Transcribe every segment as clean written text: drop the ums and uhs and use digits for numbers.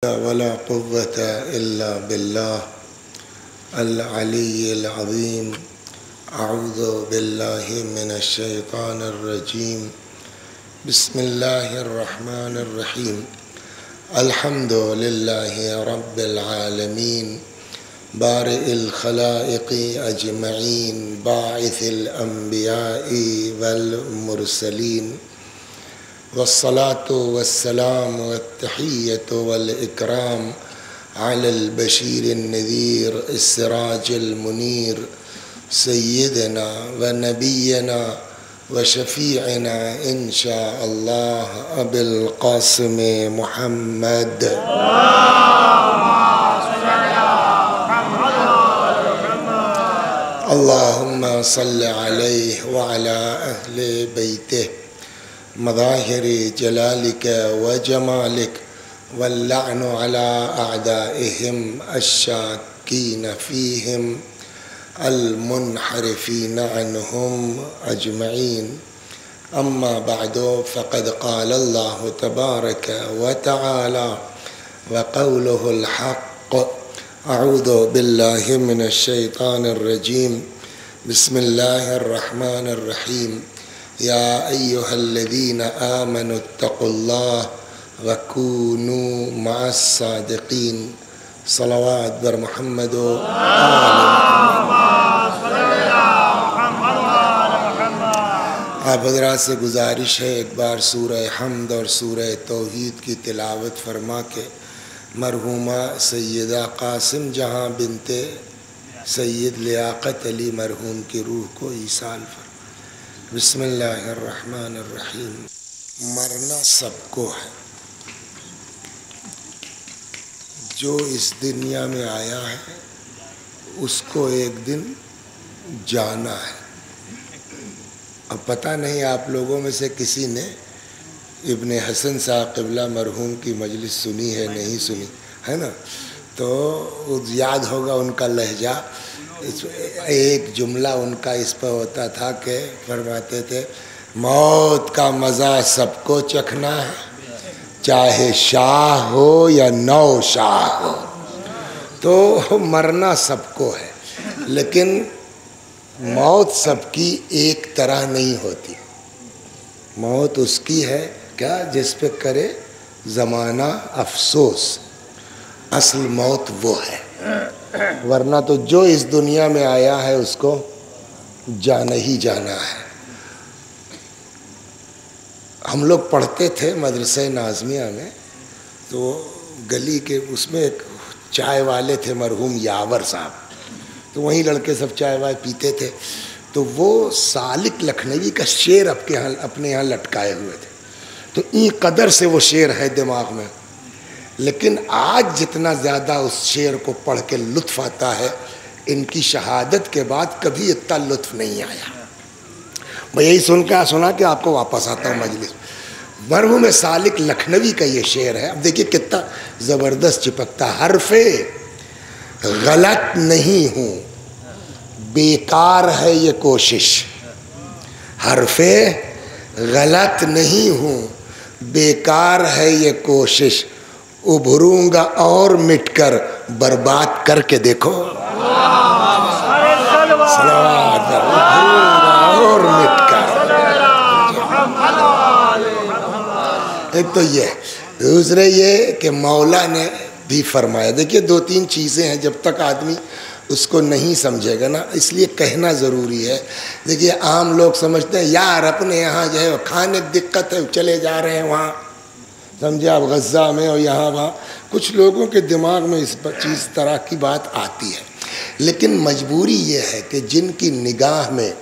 ولا قوة إلا بالله العلي العظيم. أعوذ بالله من الشيطان الرجيم. بسم الله الرحمن الرحيم. الحمد لله رب العالمين بارئ الخلائق أجمعين باعث الأنبياء والمرسلين، والصلاة والسلام والتحية والإكرام على البشير النذير السراج المنير سيدنا ونبينا وشفيعنا إن شاء الله أبي القاسم محمد. اللهم صل عليه وعلى أهل بيته مظاهر جلالك وجمالك، واللعن على أعدائهم الشاكين فيهم المنحرفين عنهم أجمعين. أما بعد، فقد قال الله تبارك وتعالى وقوله الحق. أعوذ بالله من الشيطان الرجيم. بسم الله الرحمن الرحيم. يا أيها الذين آمنوا اتقوا الله وكونوا مع الصادقين. صلوات بر محمد و آل محمد. آپ حضرات سے گزارش ہے ایک بار سورہ حمد اور سورہ توحید کی تلاوت فرما کے مرحومہ سیدہ قاسم جہاں بنت سید لیاقت علی مرحوم کی روح کو ایصال فرما. بسم اللہ الرحمن الرحیم. مرنا سب کو ہے. جو اس دنیا میں آیا ہے اس کو ایک دن جانا ہے. اب پتہ نہیں آپ لوگوں میں سے کسی نے ابن حسن صاحب قبلہ مرحوم کی مجلس سنی ہے نہیں سنی ہے نا، تو یاد ہوگا ان کا لہجہ. ایک جملہ ان کا اس پہ ہوتا تھا کہ فرماتے تھے موت کا مزہ سب کو چکھنا ہے، چاہے شاہ ہو یا نو شاہ ہو. تو مرنا سب کو ہے، لیکن موت سب کی ایک طرح نہیں ہوتی. موت اس کی ہے کیا جس پہ کرے زمانہ افسوس. اصل موت وہ ہے، ورنہ تو جو اس دنیا میں آیا ہے اس کو جانا ہی جانا ہے. ہم لوگ پڑھتے تھے مدرسہ ناظمیہ میں، تو گلی کے اس میں ایک چائے والے تھے مرحوم یاور صاحب، تو وہیں لڑکے سب چائے وائے پیتے تھے. تو وہ سالک لکھنوی کا شعر اپنے یہاں لٹکائے ہوئے تھے، تو این قدر سے وہ شعر ہے دماغ میں. لیکن آج جتنا زیادہ اس شعر کو پڑھ کے لطف آتا ہے، ان کی شہادت کے بعد کبھی اتنا لطف نہیں آیا. میں یہی سنا کہ آپ کو واپس آتا ہوں مجلس. مرحوم سالک لکھنوی کا یہ شعر ہے. اب دیکھیے کتنا زبردست چپکتا. حرف غلط نہیں ہوں، بیکار ہے یہ کوشش. حرف غلط نہیں ہوں، بیکار ہے یہ کوشش. ابھروں گا اور مٹ کر برباد کر کے دیکھو. اور مٹ کر. ایک تو یہ، دوسرے یہ کہ مولا نے بھی فرمایا. دیکھیے دو تین چیزیں ہیں، جب تک آدمی اس کو نہیں سمجھے گا نا، اس لیے کہنا ضروری ہے. دیکھیے عام لوگ سمجھتے ہیں یار اپنے یہاں جو ہے کھانے دقت ہے چلے جا رہے ہیں وہاں، سمجھے آپ غزہ میں اور یہاں وہاں. کچھ لوگوں کے دماغ میں اس چیز طرح کی بات آتی ہے، لیکن مجبوری یہ ہے کہ جن کی نگاہ میں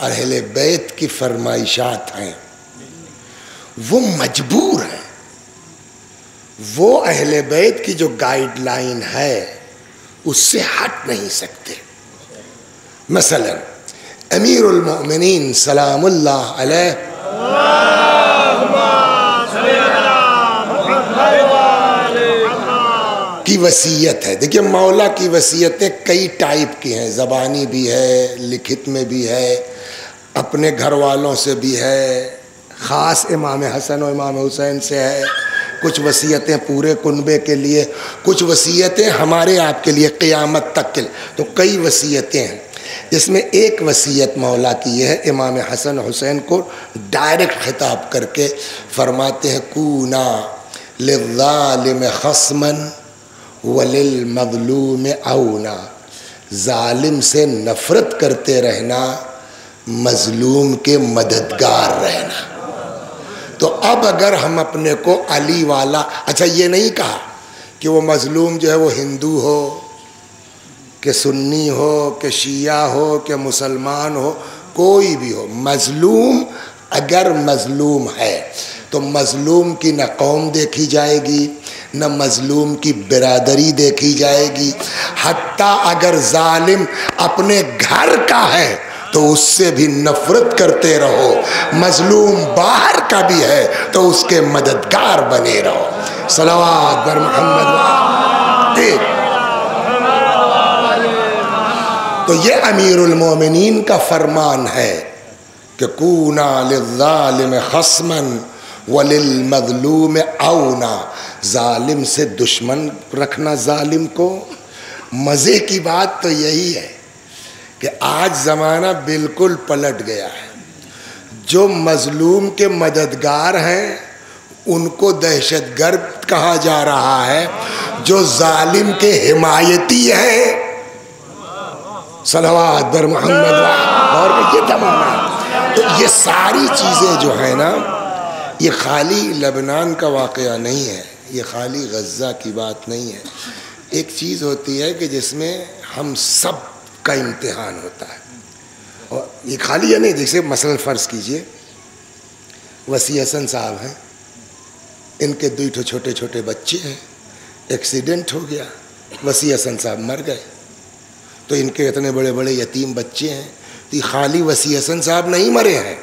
اہل بیت کی فرمائشات ہیں وہ مجبور ہیں، وہ اہل بیت کی جو گائیڈ لائن ہے اس سے ہٹ نہیں سکتے. مثلا امیر المؤمنین سلام اللہ علیہ کی وصیت ہے. دیکھیے مولا کی وصیتیں کئی ٹائپ کی ہیں، زبانی بھی ہے، لکھت میں بھی ہے، اپنے گھر والوں سے بھی ہے، خاص امام حسن و امام حسین سے ہے، کچھ وصیتیں پورے کنبے کے لیے، کچھ وصیتیں ہمارے آپ کے لیے قیامت تک کے لیے. تو کئی وصیتیں ہیں، جس میں ایک وصیت مولا کی یہ ہے، امام حسن حسین کو ڈائریکٹ خطاب کر کے فرماتے ہیں کونا للظالم خصما وللمظلوم عونا. ظالم سے نفرت کرتے رہنا، مظلوم کے مددگار رہنا. تو اب اگر ہم اپنے کو علی والا، اچھا یہ نہیں کہا کہ وہ مظلوم جو ہے وہ ہندو ہو کہ سنی ہو کہ شیعہ ہو کہ مسلمان ہو، کوئی بھی ہو، مظلوم اگر مظلوم ہے تو مظلوم کی نہ قوم دیکھی جائے گی، نہ مظلوم کی برادری دیکھی جائے گی. حتیٰ اگر ظالم اپنے گھر کا ہے تو اس سے بھی نفرت کرتے رہو، مظلوم باہر کا بھی ہے تو اس کے مددگار بنے رہو. صلوات بر محمد. تو یہ امیر المومنین کا فرمان ہے کہ کونا للظالم خصما وللمظلوم عونا. ظالم سے دشمن رکھنا ظالم کو. مزے کی بات تو یہی ہے کہ آج زمانہ بالکل پلٹ گیا ہے. جو مظلوم کے مددگار ہیں ان کو دہشت گرد کہا جا رہا ہے، جو ظالم کے حمایتی ہیں صلوات بر محمد. اور یہ تمام ہے. تو یہ ساری چیزیں جو ہیں نا، یہ خالی لبنان کا واقعہ نہیں ہے، یہ خالی غزہ کی بات نہیں ہے. ایک چیز ہوتی ہے کہ جس میں ہم سب کا امتحان ہوتا ہے، اور یہ خالی ہے نہیں. جیسے مثلا فرض کیجئے وسیع حسن صاحب ہیں، ان کے 2 چھوٹے چھوٹے بچے ہیں، ایکسیڈنٹ ہو گیا، وسیع حسن صاحب مر گئے. تو ان کے اتنے بڑے بڑے یتیم بچے ہیں. تو یہ خالی وسیع حسن صاحب نہیں مرے ہیں،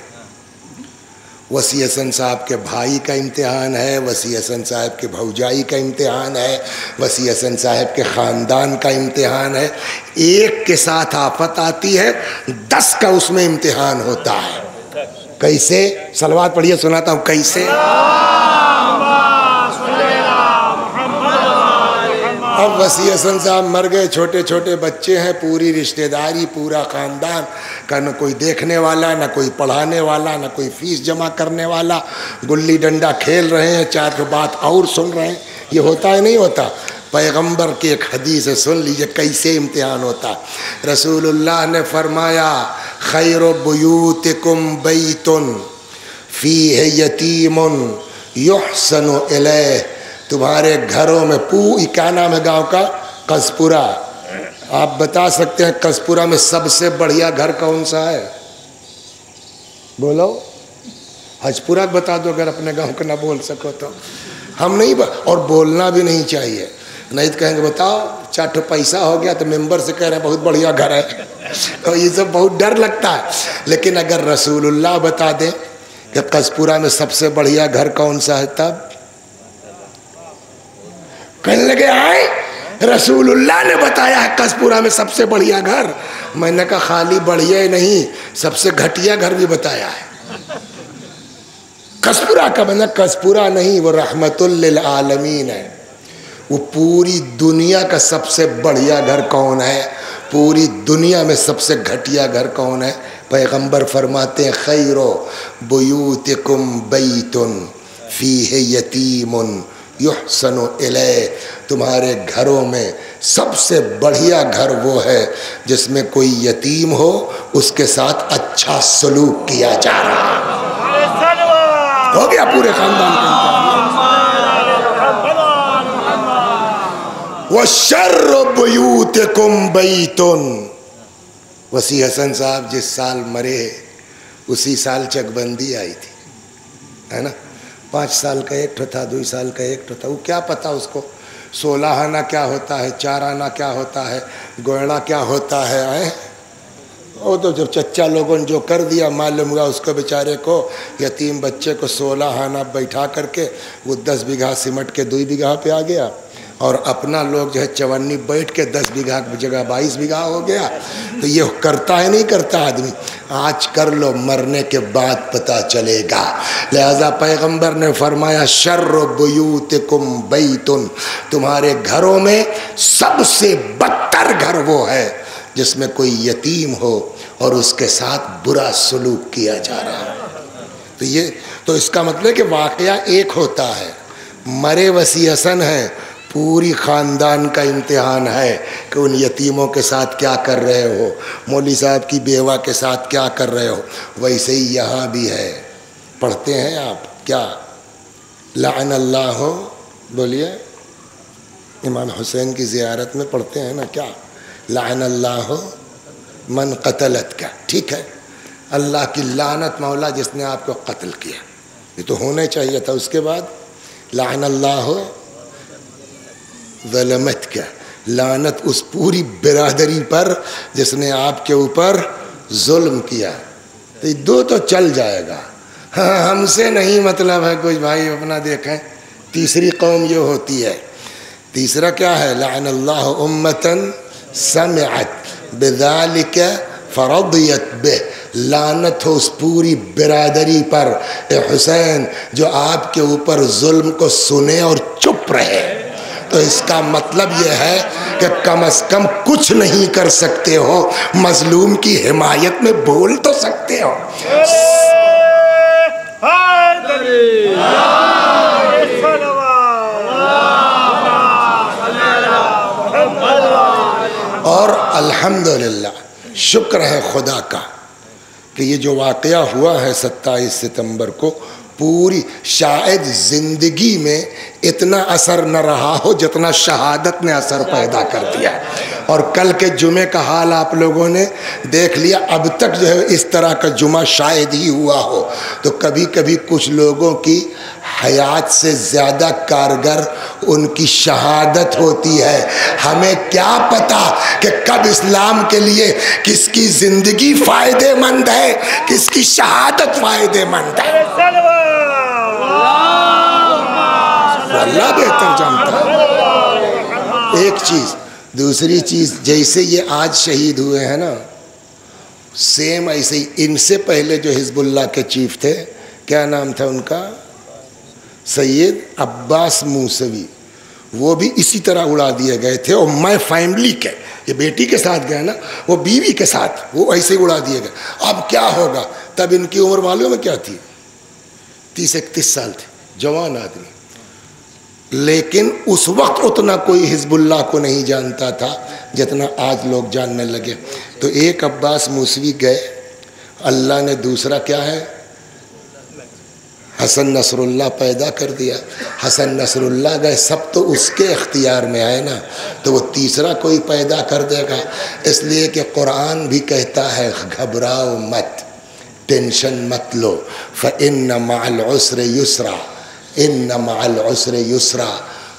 وسیع حسن صاحب کے بھائی کا امتحان ہے، وسیع حسن صاحب کے بھوجائی کا امتحان ہے، وسیع حسن صاحب کے خاندان کا امتحان ہے. ایک کے ساتھ آفت آتی ہے، 10 کا اس میں امتحان ہوتا ہے. کیسے؟ صلوات پڑھیے، سناتا ہوں کیسے. اب وسیع حسن صاحب مر گئے، چھوٹے چھوٹے بچے ہیں، پوری رشتہ داری، پورا خاندان کا نہ کوئی دیکھنے والا، نہ کوئی پڑھانے والا، نہ کوئی فیس جمع کرنے والا. گلی ڈنڈا کھیل رہے ہیں، 4 بات اور سن رہے ہیں. یہ ہوتا ہے نہیں ہوتا؟ پیغمبر کی ایک حدیث ہے، سن لیجئے کیسے امتحان ہوتا. رسول اللہ نے فرمایا خیر بیوتکم بیت فیہ یتیم یحسن الیہ. تمہارے گھروں میں کیا نام ہے گاؤں کا؟ قذپورہ. آپ بتا سکتے ہیں قذپورہ میں سب سے بڑھیا گھر کون سا ہے؟ بولو. حجپورہ بتا دو اگر اپنے گاؤں کا نہ بول سکو تو. ہم نہیں اور بولنا بھی نہیں چاہیے، نہیں تو کہیں گے بتاؤ 4 پیسہ ہو گیا تو ممبر سے کہہ رہے ہیں بہت بڑھیا گھر ہے. تو یہ سب بہت ڈر لگتا ہے. لیکن اگر رسول اللہ بتا دیں کہ قذپورہ میں سب سے بڑھیا گھر کون سا ہے، تب کہنے لگے آئے رسول اللہ نے بتایا ہے قذپورہ میں سب سے بڑھیا گھر. میں نے کہا خالی بڑھیا ہی نہیں، سب سے گھٹیا گھر بھی بتایا ہے. قذپورہ کا بنا قذپورہ نہیں، وہ رحمت للعالمین ہے. وہ پوری دنیا کا سب سے بڑھیا گھر کون ہے؟ پوری دنیا میں سب سے گھٹیا گھر کون ہے؟ پیغمبر فرماتے ہیں خیر بیوتکم بیت فیہ یتیم یحسن الیہ. تمہارے گھروں میں سب سے بڑھیا گھر وہ ہے جس میں کوئی یتیم ہو، اس کے ساتھ اچھا سلوک کیا جا رہا ہے. ہو گیا پورے خاندان کا وَشَرُّ بُيُوتِكُمْ بَيْتٌ. وسیع حسن صاحب جس سال مرے اسی سال چک بندی آئی تھی، ہے نا. 5 سال کا ایک تھا، 2 سال کا ایک تھا. وہ کیا پتا اس کو 16 آنا کیا ہوتا ہے، 4 آنا کیا ہوتا ہے، گوئڑا کیا ہوتا ہے. وہ تو جب چچا لوگوں نے جو کر دیا معلوم ہوا اس کو بیچارے کو، یتیم بچے کو 16 آنا بیٹھا کر کے وہ 10 بیگھا سیمنٹ کے 2 بیگھا پہ آ گیا. اور اپنا لوگ جو ہے چونی بیٹھ کے 10 بیگھہ کی جگہ 22 بیگھہ ہو گیا. تو یہ کرتا ہے نہیں کرتا آدمی؟ آج کر لو، مرنے کے بعد پتہ چلے گا. لہذا پیغمبر نے فرمایا شر بیوتکم بیتن، تمہارے گھروں میں سب سے بدتر گھر وہ ہے جس میں کوئی یتیم ہو اور اس کے ساتھ برا سلوک کیا جا رہا ہے. تو اس کا مطلب ہے کہ واقعہ ایک ہوتا ہے، مرے وسیع حسن ہے، پوری خاندان کا امتحان ہے کہ ان یتیموں کے ساتھ کیا کر رہے ہو، مولوی صاحب کی بیوہ کے ساتھ کیا کر رہے ہو. ویسے ہی یہاں بھی ہے. پڑھتے ہیں آپ کیا؟ لعن اللہ، بولیے، امام حسین کی زیارت میں پڑھتے ہیں نا کیا؟ لعن اللہ من قتلت کا. ٹھیک ہے، اللہ کی لعنت مولا جس نے آپ کو قتل کیا. یہ تو ہونا چاہیے تھا. اس کے بعد لعن اللہ ظلمت کا، لعنت اس پوری برادری پر جس نے آپ کے اوپر ظلم کیا. تو دو تو چل جائے گا. ہاں ہم سے نہیں مطلب ہے کچھ، بھائی اپنا دیکھیں. تیسری قوم یہ ہوتی ہے. تیسرا کیا ہے؟ لعن اللہ امتن سمعت بذالک فرضیت بہ، لعنت ہو اس پوری برادری پر اے حسین جو آپ کے اوپر ظلم کو سنے اور چپ رہے. تو اس کا مطلب یہ ہے کہ کم از کم کچھ نہیں کر سکتے ہو، مظلوم کی حمایت میں بول تو سکتے ہو. اور الحمدللہ شکر ہے خدا کا کہ یہ جو واقعہ ہوا ہے 27 ستمبر کو، پوری شاید زندگی میں اتنا اثر نہ رہا ہو جتنا شہادت نے اثر پیدا کر دیا. اور کل کے جمعے کا حال آپ لوگوں نے دیکھ لیا. اب تک جو ہے اس طرح کا جمعہ شاید ہی ہوا ہو. تو کبھی کبھی کچھ لوگوں کی حیات سے زیادہ کارگر ان کی شہادت ہوتی ہے. ہمیں کیا پتا کہ کب اسلام کے لیے کس کی زندگی فائدے مند ہے، کس کی شہادت فائدے مند ہے. اللہ بہتر جانتا ہے. ایک چیز. دوسری چیز، جیسے یہ آج شہید ہوئے ہیں نا، سیم ایسے ہی ان سے پہلے جو حزب اللہ کے چیف تھے، کیا نام تھا ان کا؟ سید عباس موسوی، وہ بھی اسی طرح اڑا دیے گئے تھے. اور میں فیملی کے، یہ بیٹی کے ساتھ گئے نا، وہ بیوی کے ساتھ وہ ایسے ہی اڑا دیے گئے. اب کیا ہوگا؟ تب ان کی عمر معلوم ہے کیا تھی؟ 30-31 سال تھی، جوان آدمی. لیکن اس وقت اتنا کوئی حزب اللہ کو نہیں جانتا تھا جتنا آج لوگ جاننے لگے. تو ایک عباس موسوی گئے، اللہ نے دوسرا کیا ہے؟ حسن نصر اللہ پیدا کر دیا. حسن نصر اللہ گئے، سب تو اس کے اختیار میں آئے نا، تو وہ تیسرا کوئی پیدا کر دے گا. اس لیے کہ قرآن بھی کہتا ہے گھبراؤ مت، ٹینشن مت لو، فَإِنَّ مَعَ الْعُسْرِ يُسْرًا، ان مع العسر یسرا.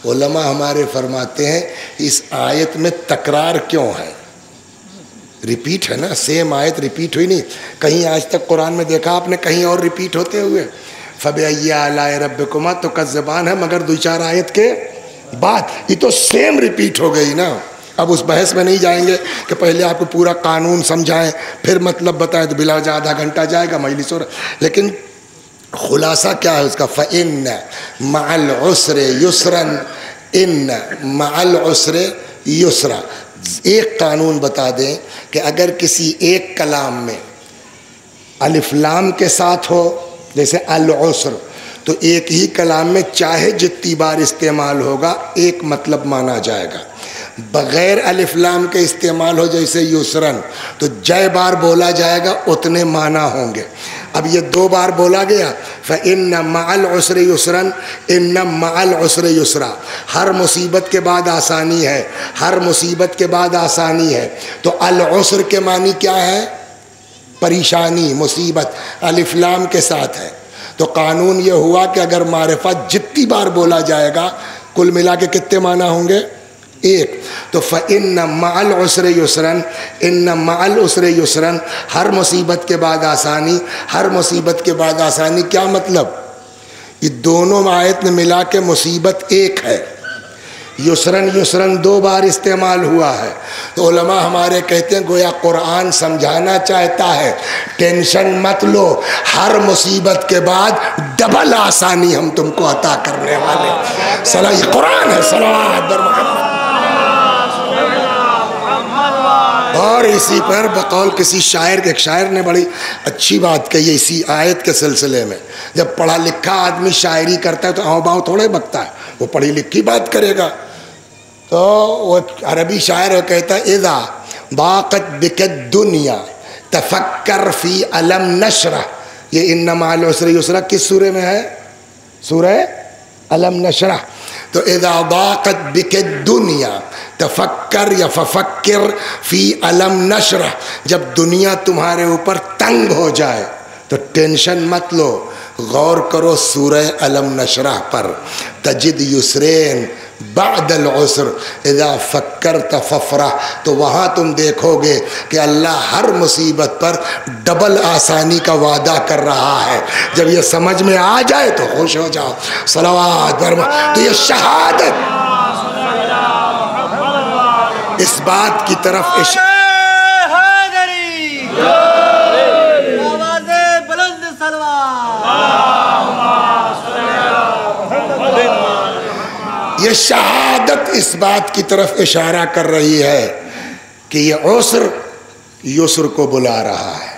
علماء ہمارے فرماتے ہیں اس آیت میں تکرار کیوں ہے؟ ریپیٹ ہے نا، سیم آیت ریپیٹ ہوئی نہیں. کہیں آج تک قرآن میں دیکھا آپ نے کہیں اور ریپیٹ ہوتے ہوئے؟ فَبِأَيِّ آلَاءِ رَبِّكُمَا تُكَذِّبَانِ ہے، مگر دو چار آیت کے بعد یہ تو سیم ریپیٹ ہو گئی نا. اب اس بحث میں نہیں جائیں گے کہ پہلے آپ کو پورا قانون سمجھائیں پھر مطلب بتائیں، تو بلا وجہ آدھا گھنٹہ جائے گا مجلس. اور لیکن خلاصہ کیا ہے اس کا؟ فَإِنَّ مَعَ الْعُسْرِ يُسْرًا، ان مع العسر یسرا. ایک قانون بتا دیں کہ اگر کسی ایک کلام میں الف لام کے ساتھ ہو، جیسے العسر، تو ایک ہی کلام میں چاہے جتنی بار استعمال ہوگا ایک مطلب مانا جائے گا. بغیر الف لام کے استعمال ہو جیسے یسرن، تو جے بار بولا جائے گا اتنے معنی ہوں گے. اب یہ دو بار بولا گیا، فَإِنَّ مَعَ الْعُسْرِ يُسْرًا، إِنَّ مَعَ الْعُسْرِ يُسْرًا. ہر مصیبت کے بعد آسانی ہے، ہر مصیبت کے بعد آسانی ہے. تو العسر کے معنی کیا ہے؟ پریشانی، مصیبت، الف لام کے ساتھ ہے. تو قانون یہ ہوا کہ اگر معرفت جتنی بار بولا جائے گا کل ملا کے کتنے معنی ہوں گے؟ ایک. تو فَإِنَّ مَعَ الْعُسْرِ يُسْرًا، إِنَّ مَعَ الْعُسْرِ يُسْرًا، ہر مصیبت کے بعد آسانی، ہر مصیبت کے بعد آسانی. کیا مطلب؟ یہ دونوں آیت میں ملا کے مصیبت ایک ہے. یسرن یسرن 2 بار استعمال ہوا ہے. تو علماء ہمارے کہتے ہیں گویا قرآن سمجھانا چاہتا ہے ٹینشن مت لو، ہر مصیبت کے بعد ڈبل آسانی ہم تم کو عطا کرنے والے. یہ قرآن ہے. صلوات بر محمد. اور اسی پر بقول کسی شاعر کے، ایک شاعر نے بڑی اچھی بات کہی ہے اسی آیت کے سلسلے میں. جب پڑھا لکھا آدمی شاعری کرتا ہے تو آؤ باؤ تھوڑے بکتا ہے، وہ پڑھی لکھی بات کرے گا. تو وہ عربی شاعر وہ کہتا ہے اذا ضاقت بک الدنیا تفکر فی الم نشرح. یہ ان مع العسر یسرا کس سورے میں ہے؟ سورہ الم نشرح. تو اذا ضاقت بک الدنیا تفکر یا ففکر فی الم نشرح، جب دنیا تمہارے اوپر تنگ ہو جائے تو ٹینشن مت لو، غور کرو سورہ الم نشرح پر. تجد یسرین بعد العسر اذا فکرت ففرح. تو وہاں تم دیکھو گے کہ اللہ ہر مصیبت پر ڈبل آسانی کا وعدہ کر رہا ہے. جب یہ سمجھ میں آ جائے تو خوش ہو جاؤ. صلوات برما. تو یہ شہادت اس بات کی طرف یہ شہادت اس بات کی طرف اشارہ کر رہی ہے کہ یہ عسر یسر کو بلا رہا ہے،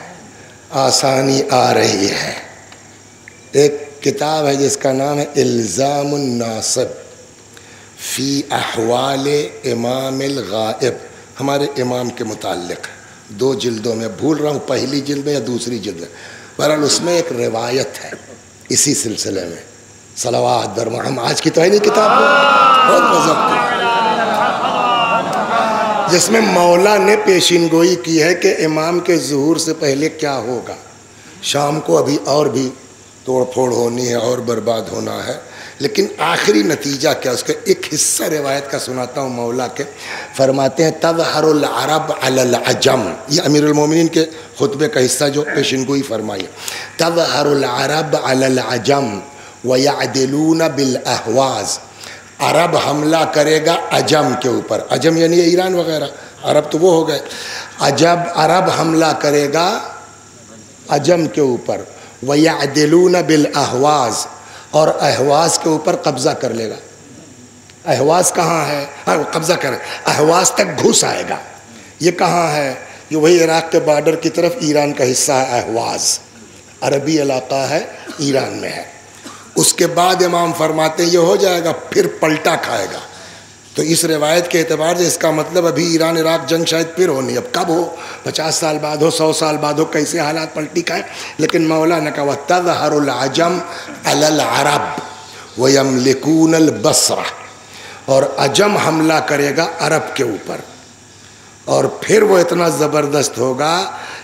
آسانی آ رہی ہے. ایک کتاب ہے جس کا نام ہے الزام الناصب فی احوال امام الغائب، ہمارے امام کے متعلق 2 جلدوں میں، بھول رہا ہوں پہلی جلد میں یا دوسری جلد میں. بہرحال اس میں ایک روایت ہے اسی سلسلے میں. صلوات بر محمد. آج کی تو ہے نہیں کتاب بہت مذہب کی، جس میں مولا نے پیشین گوئی کی ہے کہ امام کے ظہور سے پہلے کیا ہوگا. شام کو ابھی اور بھی توڑ پھوڑ ہونی ہے اور برباد ہونا ہے، لیکن آخری نتیجہ کیا؟ اس کا ایک حصہ روایت کا سناتا ہوں. مولا کے فرماتے ہیں تظہر العرب علی العجم، یہ امیر المومنین کے خطبے کا حصہ جو پیشین گوئی فرمائی. تظہر العرب علی العجم وَيَعْدِلُونَ بِالْأَحْوَازِ. عرب حملہ کرے گا عجم کے اوپر. عجم یعنی ایران وغیرہ، عرب تو وہ ہو گئے. عرب حملہ کرے گا عجم کے اوپر. وَيَعْدِلُونَ بِالْأَحْوَازِ، اور احواز کے اوپر قبضہ کر لے گا. احواز کہاں ہے؟ قبضہ کرے، احواز تک گھس آئے گا. یہ کہاں ہے؟ یہ وہی عراق کے بارڈر کی طرف ایران کا حصہ ہے. احواز عربی علاقہ ہے، ایران میں ہے. اس کے بعد امام فرماتے ہیں یہ ہو جائے گا، پھر پلٹا کھائے گا. تو اس روایت کے اعتبار سے اس کا مطلب ابھی ایران عراق جنگ شاید پھر ہونی. اب کب ہو؟ 50 سال بعد ہو، 100 سال بعد ہو، کیسے حالات پلٹی کھائیں. لیکن مولا نے کہا تظہر العجم علی العرب ویملکون البصرہ، اور عجم حملہ کرے گا عرب کے اوپر، اور پھر وہ اتنا زبردست ہوگا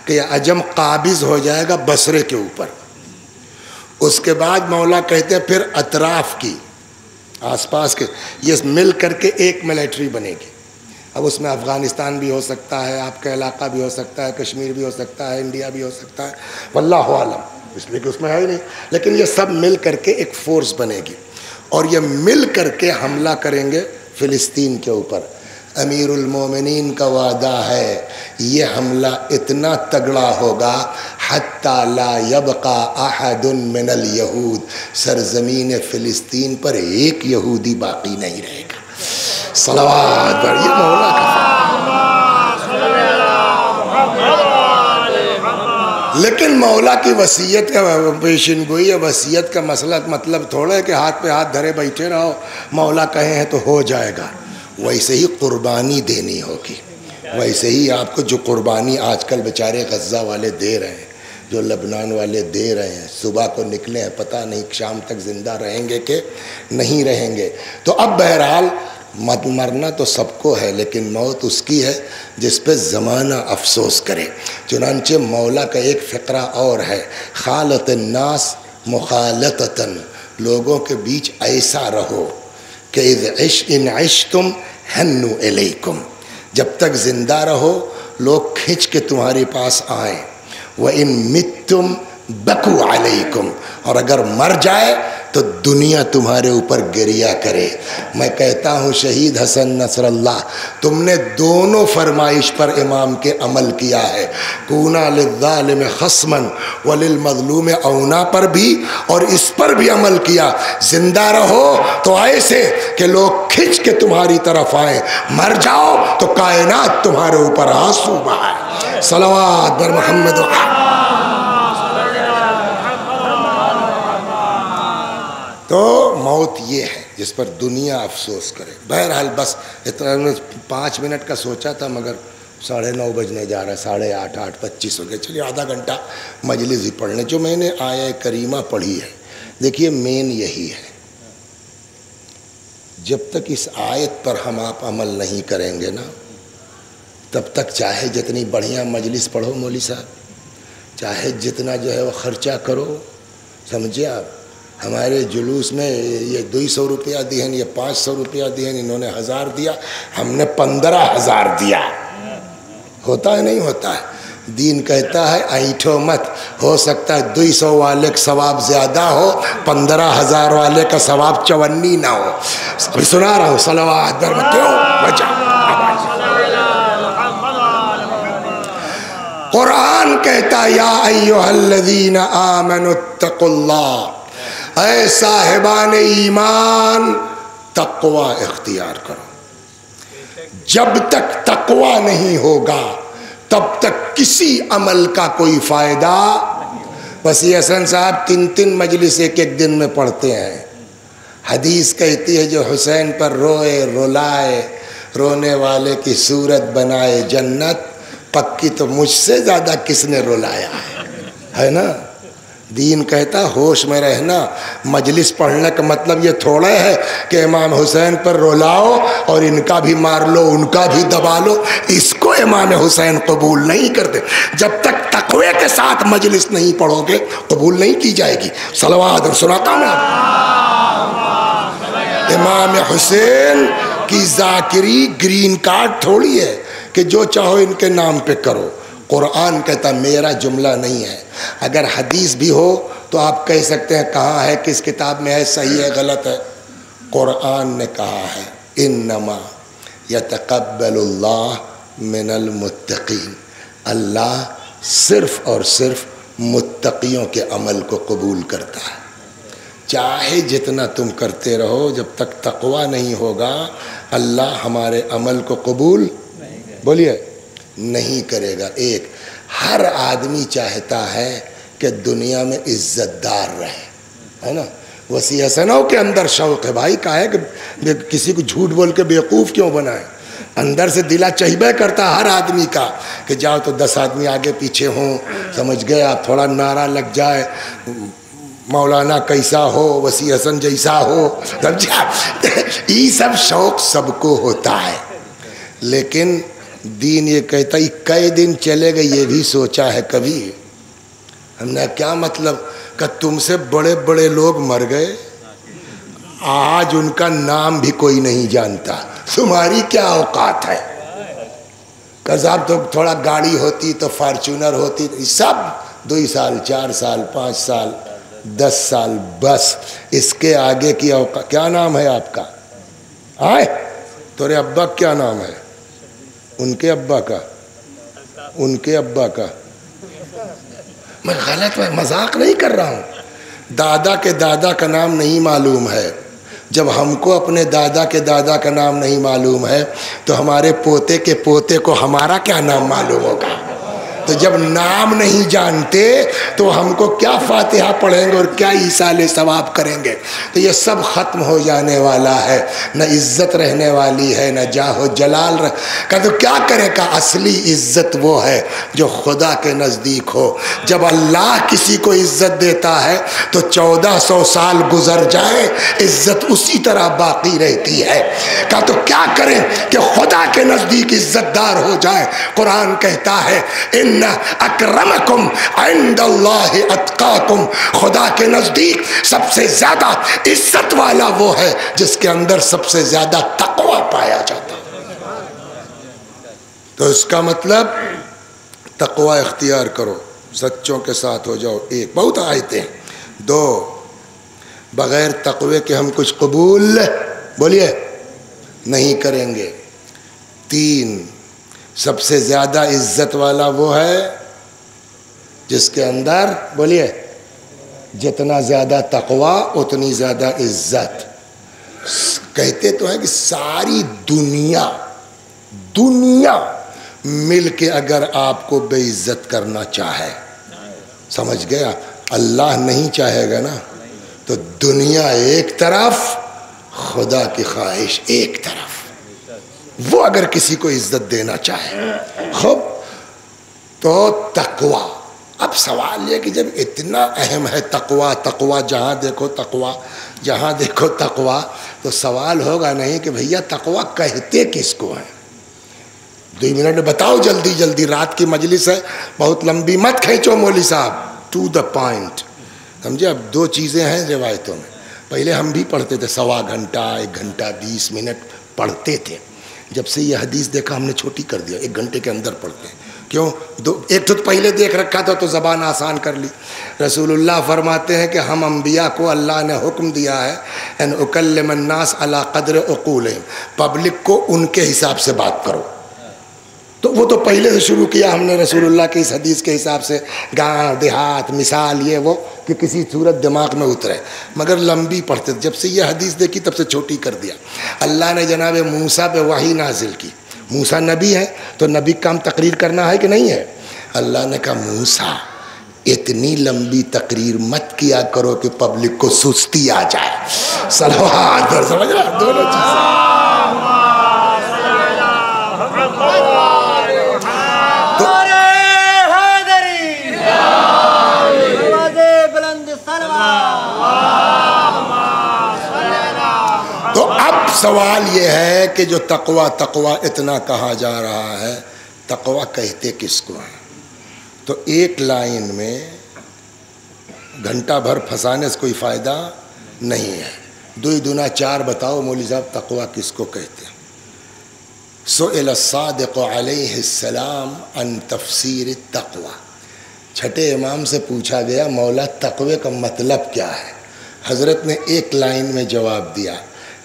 کہ یہ عجم قابض ہو جائے گا بصرے کے اوپر. اس کے بعد مولا کہتے ہیں پھر اطراف کی، آس پاس کے، یہ مل کر کے ایک ملٹری بنے گی. اب اس میں افغانستان بھی ہو سکتا ہے، آپ کا علاقہ بھی ہو سکتا ہے، کشمیر بھی ہو سکتا ہے، انڈیا بھی ہو سکتا ہے، واللہ عالم، اس لیے کہ اس میں ہے ہی نہیں. لیکن یہ سب مل کر کے ایک فورس بنے گی، اور یہ مل کر کے حملہ کریں گے فلسطین کے اوپر. امیر المومنین کا وعدہ ہے یہ حملہ اتنا تگڑا ہوگا حتی لا یبقى احد من الیہود، سرزمین فلسطین پر ایک یہودی باقی نہیں رہے گا. صلوات پر یہ مولا کا. لیکن مولا کی وصیت کا پیشین گوئی ہے. وصیت کا مسئلہ مطلب تھوڑا ہے کہ ہاتھ پہ ہاتھ دھرے بیٹھے رہو، مولا کہے ہیں تو ہو جائے گا. ویسے ہی قربانی دینی ہوگی. ویسے ہی آپ کو جو قربانی آج کل بیچارے غزہ والے دے رہے ہیں، جو لبنان والے دے رہے ہیں، صبح کو نکلے ہیں پتہ نہیں شام تک زندہ رہیں گے کہ نہیں رہیں گے. تو اب بہرحال مرنا تو سب کو ہے، لیکن موت اس کی ہے جس پہ زمانہ افسوس کرے. چنانچہ مولا کا ایک فقرہ اور ہے، خالط الناس مخالطتاً، لوگوں کے بیچ ایسا رہو کہ ان عشتم حنوا الیکم، جب تک زندہ رہو لوگ کھنچ کے تمہارے پاس آئیں. وَإِن مِتُّمْ بَكُوا عَلَيْكُمْ، اور اگر مر جائے تو دنیا تمہارے اوپر گریہ کرے۔ میں کہتا ہوں شہید حسن نصر اللہ، تم نے دونوں فرمائش پر امام کے عمل کیا ہے، کونا للظالم خصما وللمظلوم اونا پر بھی، اور اس پر بھی عمل کیا۔ زندہ رہو تو ایسے کہ لوگ کھنچ کے تمہاری طرف آئیں، مر جاؤ تو کائنات تمہارے اوپر آنسو بہائے۔ صلوات بر محمد و تو موت یہ ہے جس پر دنیا افسوس کرے۔ بہرحال بس اتنا 5 منٹ کا سوچا تھا، مگر 9:30 بجنے جا رہا ہے، 8:30 8:25 ہو گئے۔ چلیے آدھا گھنٹہ مجلس ہی پڑھ لیں۔ جو میں نے آیہ کریمہ پڑھی ہے، دیکھیے مین یہی ہے، جب تک اس آیت پر ہم آپ عمل نہیں کریں گے نا، تب تک چاہے جتنی بڑھیا مجلس پڑھو مولوی صاحب، چاہے جتنا جو ہے وہ خرچہ کرو، سمجھے آپ؟ ہمارے جلوس میں یہ 200 روپیہ دیے ہیں، یہ 500 روپیہ دیے ہیں، انہوں نے 1000 دیا، ہم نے 15,000 دیا۔ ہوتا ہے نہیں ہوتا ہے؟ دین کہتا ہے اینٹھو مت، ہو سکتا ہے 200 والے کا ثواب زیادہ ہو، 15,000 والے کا ثواب 54 نہ ہو۔ ابھی سنا رہا ہوں، صلوات در کیوں بچا۔ قرآن کہتا یا ایھا الذین آمنوا اتقوا اللہ، اے صاحبان ایمان تقوی اختیار کرو۔ جب تک تقوی نہیں ہوگا تب تک کسی عمل کا کوئی فائدہ۔ وسیع حسن صاحب 3 مجلس ایک دن میں پڑھتے ہیں۔ حدیث کہتی ہے جو حسین پر روئے رلائے، رونے والے کی صورت بنائے جنت، پکی تو مجھ سے زیادہ کس نے رلایا ہے نا؟ دین کہتا ہوش میں رہنا۔ مجلس پڑھنے کا مطلب یہ تھوڑا ہے کہ امام حسین پر رولاؤ اور ان کا بھی مار لو، ان کا بھی دبا لو۔ اس کو امام حسین قبول نہیں کرتے۔ جب تک تقوی کے ساتھ مجلس نہیں پڑھو گے قبول نہیں کی جائے گی۔ صلوات اور سناتا ہوں امام حسین کی ذاکری گرین کارڈ تھوڑی ہے کہ جو چاہو ان کے نام پہ کرو۔ قرآن کہتا میرا جملہ نہیں ہے، اگر حدیث بھی ہو تو آپ کہہ سکتے ہیں کہاں ہے، کس کتاب میں ہے، صحیح ہے غلط ہے۔ قرآن نے کہا ہے انما یتقبل اللہ من المتقین، اللہ صرف اور صرف متقیوں کے عمل کو قبول کرتا ہے۔ چاہے جتنا تم کرتے رہو، جب تک تقوی نہیں ہوگا اللہ ہمارے عمل کو قبول بولیے نہیں کرے گا۔ ایک ہر آدمی چاہتا ہے کہ دنیا میں عزت دار رہے، ہے نا؟ وسیع حسنوں کے اندر شوق ہے بھائی، کا ہے کہ کسی کو جھوٹ بول کے بیوقوف کیوں بنائے؟ اندر سے دلا چہبہ کرتا ہر آدمی کا کہ جاؤ تو 10 آدمی آگے پیچھے ہوں، سمجھ گئے آپ، تھوڑا نعرہ لگ جائے، مولانا کیسا ہو، وسیع حسن جیسا ہو، سمجھا؟ یہ سب شوق سب کو ہوتا ہے، لیکن دین یہ کہتا ہے کئی دن چلے گئے، یہ بھی سوچا ہے کبھی؟ ہم نے کیا مطلب کہ تم سے بڑے بڑے لوگ مر گئے، آج ان کا نام بھی کوئی نہیں جانتا، تمہاری کیا اوقات ہے؟ کہ صاحب تو تھوڑا گاڑی ہوتی تو فارچونر ہوتی، سب 2 سال 4 سال 5 سال 10 سال بس، اس کے آگے کی اوقات۔ کیا نام ہے آپ کا؟ آئے تورے ابا کیا نام ہے؟ ان کے ابا کا، ان کے ابا کا، میں غلط مذاق نہیں کر رہا ہوں۔ دادا کے دادا کا نام نہیں معلوم ہے، جب ہم کو اپنے دادا کے دادا کا نام نہیں معلوم ہے تو ہمارے پوتے کے پوتے کو ہمارا کیا نام معلوم ہوگا؟ تو جب نام نہیں جانتے تو ہم کو کیا فاتحہ پڑھیں گے اور کیا ایصال ثواب کریں گے؟ تو یہ سب ختم ہو جانے والا ہے، نہ عزت رہنے والی ہے، نہ جاہ و جلال کہ تو کیا کرے گا؟ اصلی عزت وہ ہے جو خدا کے نزدیک ہو۔ جب اللہ کسی کو عزت دیتا ہے تو 1400 سال گزر جائے عزت اسی طرح باقی رہتی ہے۔ کہ تو کیا کریں کہ خدا کے نزدیک عزت دار ہو جائے؟ قرآن کہتا ہے ان اکرمکم عند اللہ اتقاکم، خدا کے نزدیک سب سے زیادہ عزت والا وہ ہے جس کے اندر سب سے زیادہ تقوی پایا جاتا ہے۔ تو اس کا مطلب تقوی اختیار کرو، سچوں کے ساتھ ہو جاؤ۔ ایک بہت آیتیں، 2 بغیر تقوی کے ہم کچھ قبول بولیے نہیں کریں گے۔ 3، سب سے زیادہ عزت والا وہ ہے جس کے اندر بولیے جتنا زیادہ تقوی اتنی زیادہ عزت۔ کہتے تو ہیں کہ ساری دنیا مل کے اگر آپ کو بے عزت کرنا چاہے، سمجھ گیا، اللہ نہیں چاہے گا نا، تو دنیا ایک طرف، خدا کی خواہش ایک طرف، وہ اگر کسی کو عزت دینا چاہے خوب تو تقوی۔ اب سوال یہ کہ جب اتنا اہم ہے تقوی جہاں دیکھو تقوی، جہاں دیکھو تقوی، تو سوال ہوگا نہیں کہ بھیا تقوی کہتے کس کو ہیں؟ 2 منٹ میں بتاؤ، جلدی جلدی، رات کی مجلس ہے، بہت لمبی مت کھینچو مولوی صاحب، ٹو دا پوائنٹ، سمجھے؟ اب 2 چیزیں ہیں روایتوں میں، پہلے ہم بھی پڑھتے تھے 1.25 گھنٹہ 1 گھنٹہ 20 منٹ پڑھتے تھے، جب سے یہ حدیث دیکھا ہم نے چھوٹی کر دیا، 1 گھنٹے کے اندر پڑھتے ہیں۔ کیوں؟ ایک تو پہلے دیکھ رکھا تھا تو زبان آسان کر لی۔ رسول اللہ فرماتے ہیں کہ ہم انبیاء کو اللہ نے حکم دیا ہے ان اکلم الناس علی قدر عقولہم، پبلک کو ان کے حساب سے بات کرو، تو وہ تو پہلے سے شروع کیا ہم نے رسول اللہ کی اس حدیث کے حساب سے، گاؤں دیہات مثال یہ وہ کہ کسی صورت دماغ میں اترے، مگر لمبی پڑھتے، جب سے یہ حدیث دیکھی تب سے چھوٹی کر دیا۔ اللہ نے جناب موسیٰ پہ وحی نازل کی، موسیٰ نبی ہے تو نبی کام تقریر کرنا ہے کہ نہیں ہے؟ اللہ نے کہا موسیٰ اتنی لمبی تقریر مت کیا کرو کہ پبلک کو سستی آ جائے۔ صلوات، سمجھ رہا دونوں چیزیں۔ تو اب سوال یہ ہے کہ جو تقوی اتنا کہا جا رہا ہے، تقوی کہتے کس کو ہیں؟ تو ایک لائن میں گھنٹہ بھر پھنسانے سے کوئی فائدہ نہیں ہے، 2 دونا 4 بتاؤ مولوی صاحب تقوی کس کو کہتے ہیں؟ سئل الصادق علیہ السلام عن تفسیر التقوی، چھٹے امام سے پوچھا گیا مولا تقوی کا مطلب کیا ہے؟ حضرت نے ایک لائن میں جواب دیا،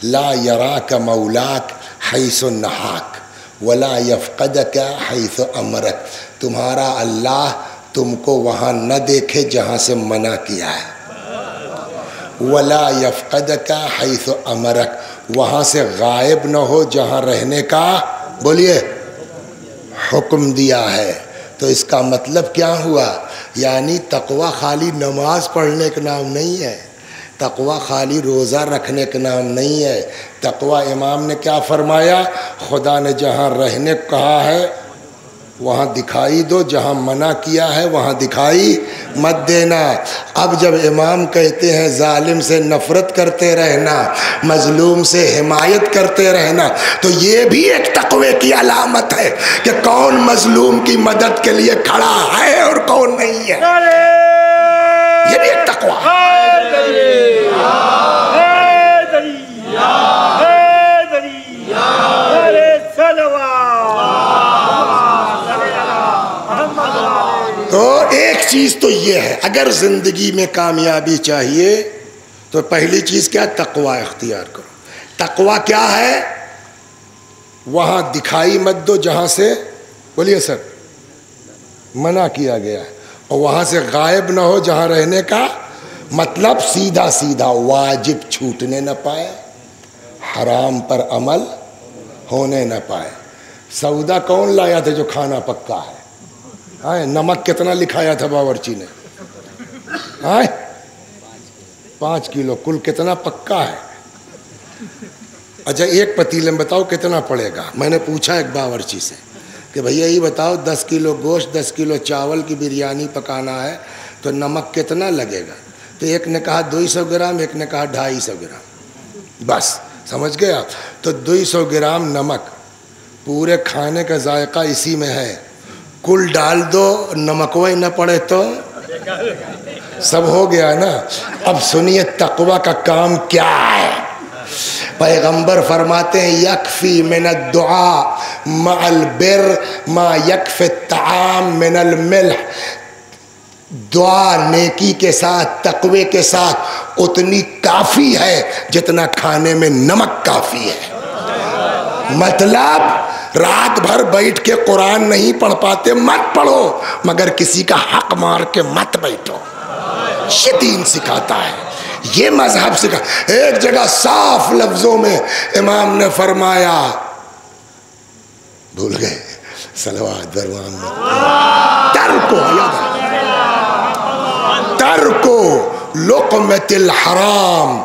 لا یراک مولاک حیث نہاک ولا یفقدک حیث امرک، تمہارا اللہ تم کو وہاں نہ دیکھے جہاں سے منع کیا ہے، ولا یفقدک حیث امرک، وہاں سے غائب نہ ہو جہاں رہنے کا بولیے حکم دیا ہے۔ تو اس کا مطلب کیا ہوا؟ یعنی تقوی خالی نماز پڑھنے کا نام نہیں ہے، تقوی خالی روزہ رکھنے کا نام نہیں ہے، تقوی امام نے کیا فرمایا؟ خدا نے جہاں رہنے کو کہا ہے وہاں دکھائی دو، جہاں منع کیا ہے وہاں دکھائی مت دینا۔ اب جب امام کہتے ہیں ظالم سے نفرت کرتے رہنا، مظلوم سے حمایت کرتے رہنا، تو یہ بھی ایک تقوی کی علامت ہے کہ کون مظلوم کی مدد کے لیے کھڑا ہے اور کون نہیں ہے، یہ بھی ایک تقوی ہے۔ تو ایک چیز تو یہ ہے، اگر زندگی میں کامیابی چاہیے تو پہلی چیز کیا؟ تقوی اختیار کرو۔ تقوی کیا ہے؟ وہاں دکھائی مت دو جہاں سے بولیے سر منع کیا گیا ہے، اور وہاں سے غائب نہ ہو جہاں رہنے کا مطلب سیدھا سیدھا واجب چھوٹنے نہ پائے، حرام پر عمل ہونے نہ پائے۔ سودا کون لایا تھا جو کھانا پکا ہے؟ نمک کتنا لکھایا تھا باورچی نے؟ 5 کلو، کل کتنا پکا ہے؟ اچھا ایک پتیلے میں بتاؤ کتنا پڑے گا؟ میں نے پوچھا ایک باورچی سے کہ بھیا یہ بتاؤ 10 کلو گوشت 10 کلو چاول کی بریانی پکانا ہے تو نمک کتنا لگے گا؟ تو ایک نے کہا 200 گرام، ایک نے کہا 250 گرام، بس سمجھ گیا؟ تو 200 گرام نمک، پورے کھانے کا ذائقہ اسی میں ہے، کل ڈال دو نمکوئی نہ پڑے تو سب ہو گیا نا۔ اب سنیے تقوی کا کام کیا ہے۔ پیغمبر فرماتے ہیں یکفی من الدعاء مع البر ما یکفی الطعام من الملح، دعا نیکی کے ساتھ تقوی کے ساتھ اتنی کافی ہے جتنا کھانے میں نمک کافی ہے. مطلب رات بھر بیٹھ کے قرآن نہیں پڑھ پاتے مت پڑھو، مگر کسی کا حق مار کے مت بیٹھو. یہ دین سکھاتا ہے، یہ مذہب سکھا. ایک جگہ صاف لفظوں میں امام نے فرمایا، بھول گئے، صلوات برمان میں، ترکو لقمۃ الحرام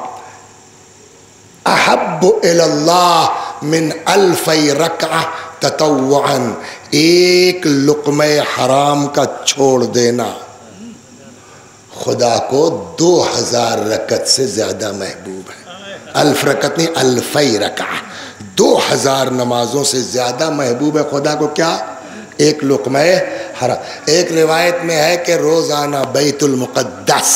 احب الی اللہ من 1000 رکعہ تطوعا. ایک لقمہ حرام کا چھوڑ دینا خدا کو 2000 رکعت سے زیادہ محبوب ہے. 1000 رکعت نہیں، 1000 رکعہ، 2000 نمازوں سے زیادہ محبوب ہے خدا کو کیا؟ ایک لقمہ حرام. ایک روایت میں ہے کہ روزانہ بیت المقدس،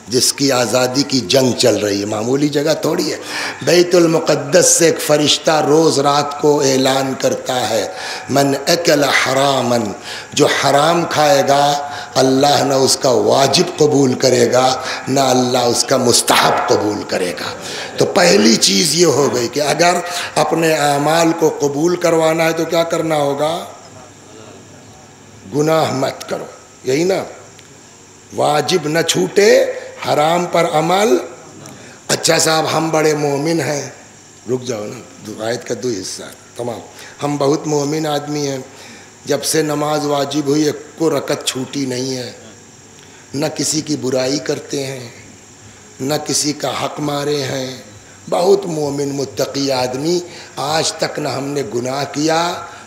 جس کی آزادی کی جنگ چل رہی ہے، معمولی جگہ تھوڑی ہے، بیت المقدس سے ایک فرشتہ روز رات کو اعلان کرتا ہے، من اکل حراما، جو حرام کھائے گا اللہ نہ اس کا واجب قبول کرے گا نہ اللہ اس کا مستحب قبول کرے گا. تو پہلی چیز یہ ہو گئی کہ اگر اپنے اعمال کو قبول کروانا ہے تو کیا کرنا ہوگا؟ گناہ مت کرو، یہی نا، واجب نہ چھوٹے، حرام پر عمل. اچھا صاحب ہم بڑے مومن ہیں، رک جاؤ نا، آیت کا 2 حصہ تمام. ہم بہت مومن آدمی ہیں، جب سے نماز واجب ہوئی ایک کو رکعت چھوٹی نہیں ہے، نہ کسی کی برائی کرتے ہیں نہ کسی کا حق مارے ہیں، بہت مومن متقی آدمی. آج تک نہ ہم نے گناہ کیا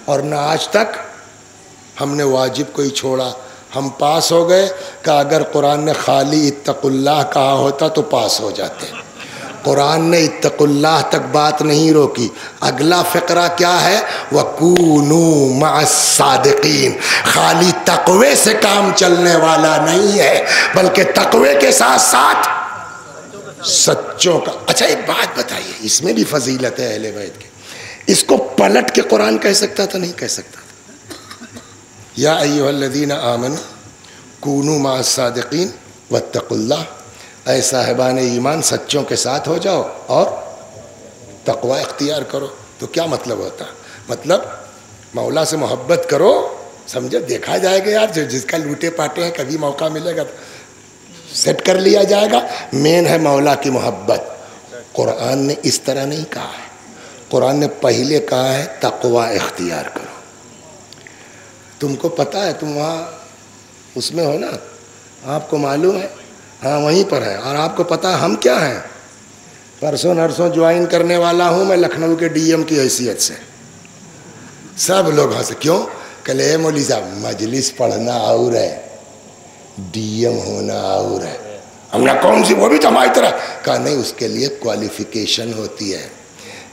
اور نہ آج تک ہم نے واجب کوئی چھوڑا. ہم پاس ہو گئے کہ اگر قرآن نے خالی اتق اللہ کہا ہوتا تو پاس ہو جاتے. قرآن نے اتق اللہ تک بات نہیں روکی. اگلا فقرہ کیا ہے؟ وَكُونُوا مَعَ الصَّادِقِينَ. خالی تقوی سے کام چلنے والا نہیں ہے بلکہ تقوی کے ساتھ ساتھ سچوں کا. اچھا ایک بات بتائیے، اس میں بھی فضیلت ہے اہل بیت کی. اس کو پلٹ کے قرآن کہہ سکتا تھا؟ نہیں کہہ سکتا تھا. یا ایھا الذین آمنوا کونوا مع الصادقین واتقوا اللہ. اے صاحبان ایمان سچوں کے ساتھ ہو جاؤ اور تقوی اختیار کرو. تو کیا مطلب ہوتا؟ مطلب مولا سے محبت کرو، سمجھے، دیکھا جائے گا یار جس کا لوٹے پاٹے ہیں کبھی موقع ملے گا سیٹ کر لیا جائے گا. مین ہے مولا کی محبت. قرآن نے اس طرح نہیں کہا ہے. قرآن نے پہلے کہا ہے تقوی اختیار کرو. تم کو پتہ ہے، تم وہاں اس میں ہو نا، آپ کو معلوم ہے، ہاں وہیں پر ہے، اور آپ کو پتہ ہے ہم کیا ہیں. پرسوں نرسوں جوائن کرنے والا ہوں میں لکھنؤ کے ڈی ایم کی حیثیت سے. سب لوگ ہنسے، کیوں؟ کہ لے مولوی صاحب مجلس پڑھنا اور ہے، ڈی ایم ہونا اور ہے. ہم نے کون سی، وہ بھی تو ہماری طرح. کہا نہیں، اس کے لیے کوالیفیکیشن ہوتی ہے.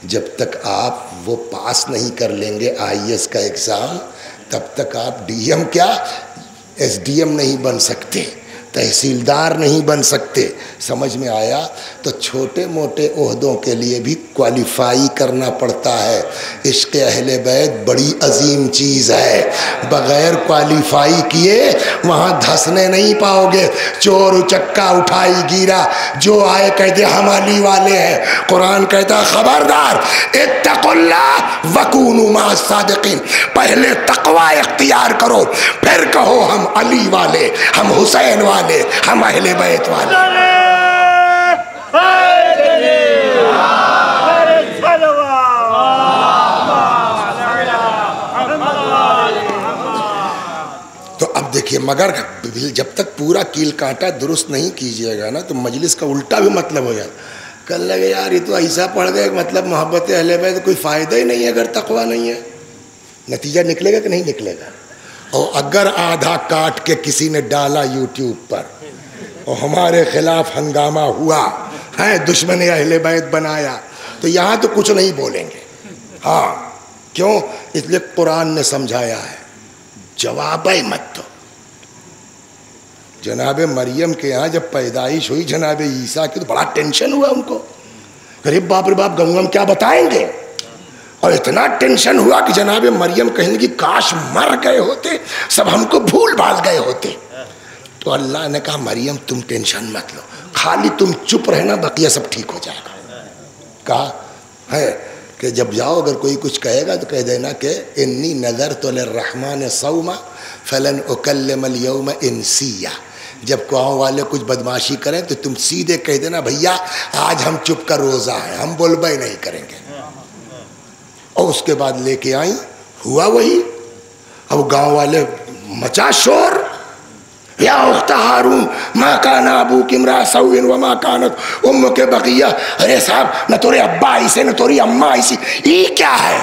جب تک آپ وہ پاس نہیں کر لیں گے IAS کا ایگزام، تب تک آپ ڈی ایم کیا SDM نہیں بن سکتے، تحصیلدار نہیں بن سکتے. سمجھ میں آیا؟ تو چھوٹے موٹے عہدوں کے لیے بھی کوالیفائی کرنا پڑتا ہے. عشق اہل بیت بڑی عظیم چیز ہے، بغیر کوالیفائی کیے وہاں دھسنے نہیں پاؤ گے. چور اچکا اٹھائی گیرا، جو آئے کہہ دے ہم علی والے ہیں. قرآن کہتا ہے خبردار، اتقوا اللہ وکونوا مع الصادقین. پہلے تقوی اختیار کرو، پھر کہو ہم علی والے، ہم حسین والے، ہم اہل بیت والے. تو اب دیکھیے، مگر جب تک پورا کیل کانٹا درست نہیں کیجیے گا نا تو مجلس کا الٹا بھی مطلب ہو جاتا. کل لگے یار یہ تو ایسا پڑھ گئے مطلب محبت اہل بیت کوئی فائدہ ہی نہیں ہے اگر تقوی نہیں ہے. نتیجہ نکلے گا کہ نہیں نکلے گا؟ اور اگر آدھا کاٹ کے کسی نے ڈالا یوٹیوب پر اور ہمارے خلاف ہنگامہ ہوا ہے، دشمن اہل بیت بنایا، تو یہاں تو کچھ نہیں بولیں گے. ہاں کیوں؟ اس لیے قرآن نے سمجھایا ہے جواب مت دو. جناب مریم کے یہاں جب پیدائش ہوئی جناب عیسیٰ کی تو بڑا ٹینشن ہوا ان کو. غریب باپ رے باپ گنگو ہم کیا بتائیں گے. اور اتنا ٹینشن ہوا کہ جناب مریم کہیں گی کاش مر گئے ہوتے، سب ہم کو بھول بھال گئے ہوتے. تو اللہ نے کہا مریم تم ٹینشن مت لو، خالی تم چپ رہنا، بقیہ سب ٹھیک ہو جائے گا۔ کہا ہے کہ جب جاؤ اگر کوئی کچھ کہے گا تو کہہ دینا کہ انی نذرت للرحمن صوما فلن اکلم اليوم انسیا۔ جب گاؤں والے کچھ بدماشی کریں تو تم سیدھے کہہ دینا بھیا آج ہم چپ کا روزہ ہے، ہم بولبے نہیں کریں گے۔ اور اس کے بعد لے کے آئیں، ہوا وہی۔ اب گاؤں والے مچا شور، یا اخت ہارون ما کان ابوک امرأ سوء وما کانت امک بغیہ۔ ارے صاحب نہ تورے ابا ایسے نہ توری اماں ایسی، یہ کیا ہے؟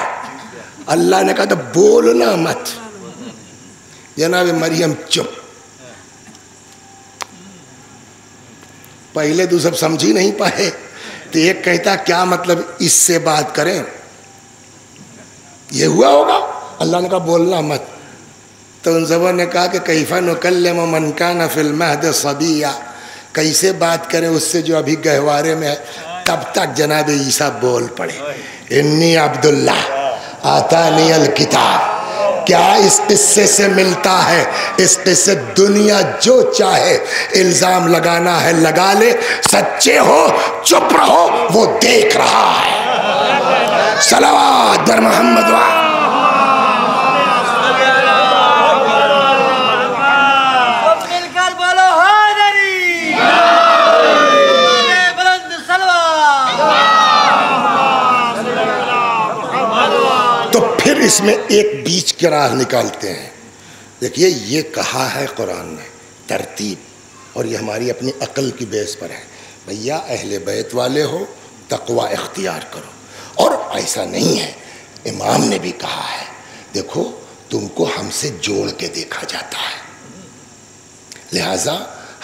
اللہ نے کہا تھا بولنا مت۔ جناب مریم چپ۔ پہلے تو سب سمجھ ہی نہیں پائے تو ایک کہتا کیا مطلب اس سے بات کریں، یہ ہوا ہوگا؟ اللہ نے کہا بولنا مت۔ تو ان سبوں نے کہا کہ کیف نکلم من کان فی المہد صبیا، کیسے بات کریں اس سے جو ابھی گہوارے میں ہے۔ تب تک جناب عیسیٰ بول پڑے، انی عبداللہ آتانی الکتاب۔ کیا اس قصے سے ملتا ہے؟ اس قصے دنیا جو چاہے الزام لگانا ہے لگا لے، سچے ہو چپ رہو، وہ دیکھ رہا ہے۔ صلوات بر محمد و اس میں ایک بیچ کی راہ نکالتے ہیں۔ دیکھیے یہ کہا ہے قرآن نے ترتیب، اور یہ ہماری اپنی عقل کی بیس پر ہے، بھیا اہل بیت والے ہو تقوی اختیار کرو۔ اور ایسا نہیں ہے، امام نے بھی کہا ہے دیکھو تم کو ہم سے جوڑ کے دیکھا جاتا ہے، لہٰذا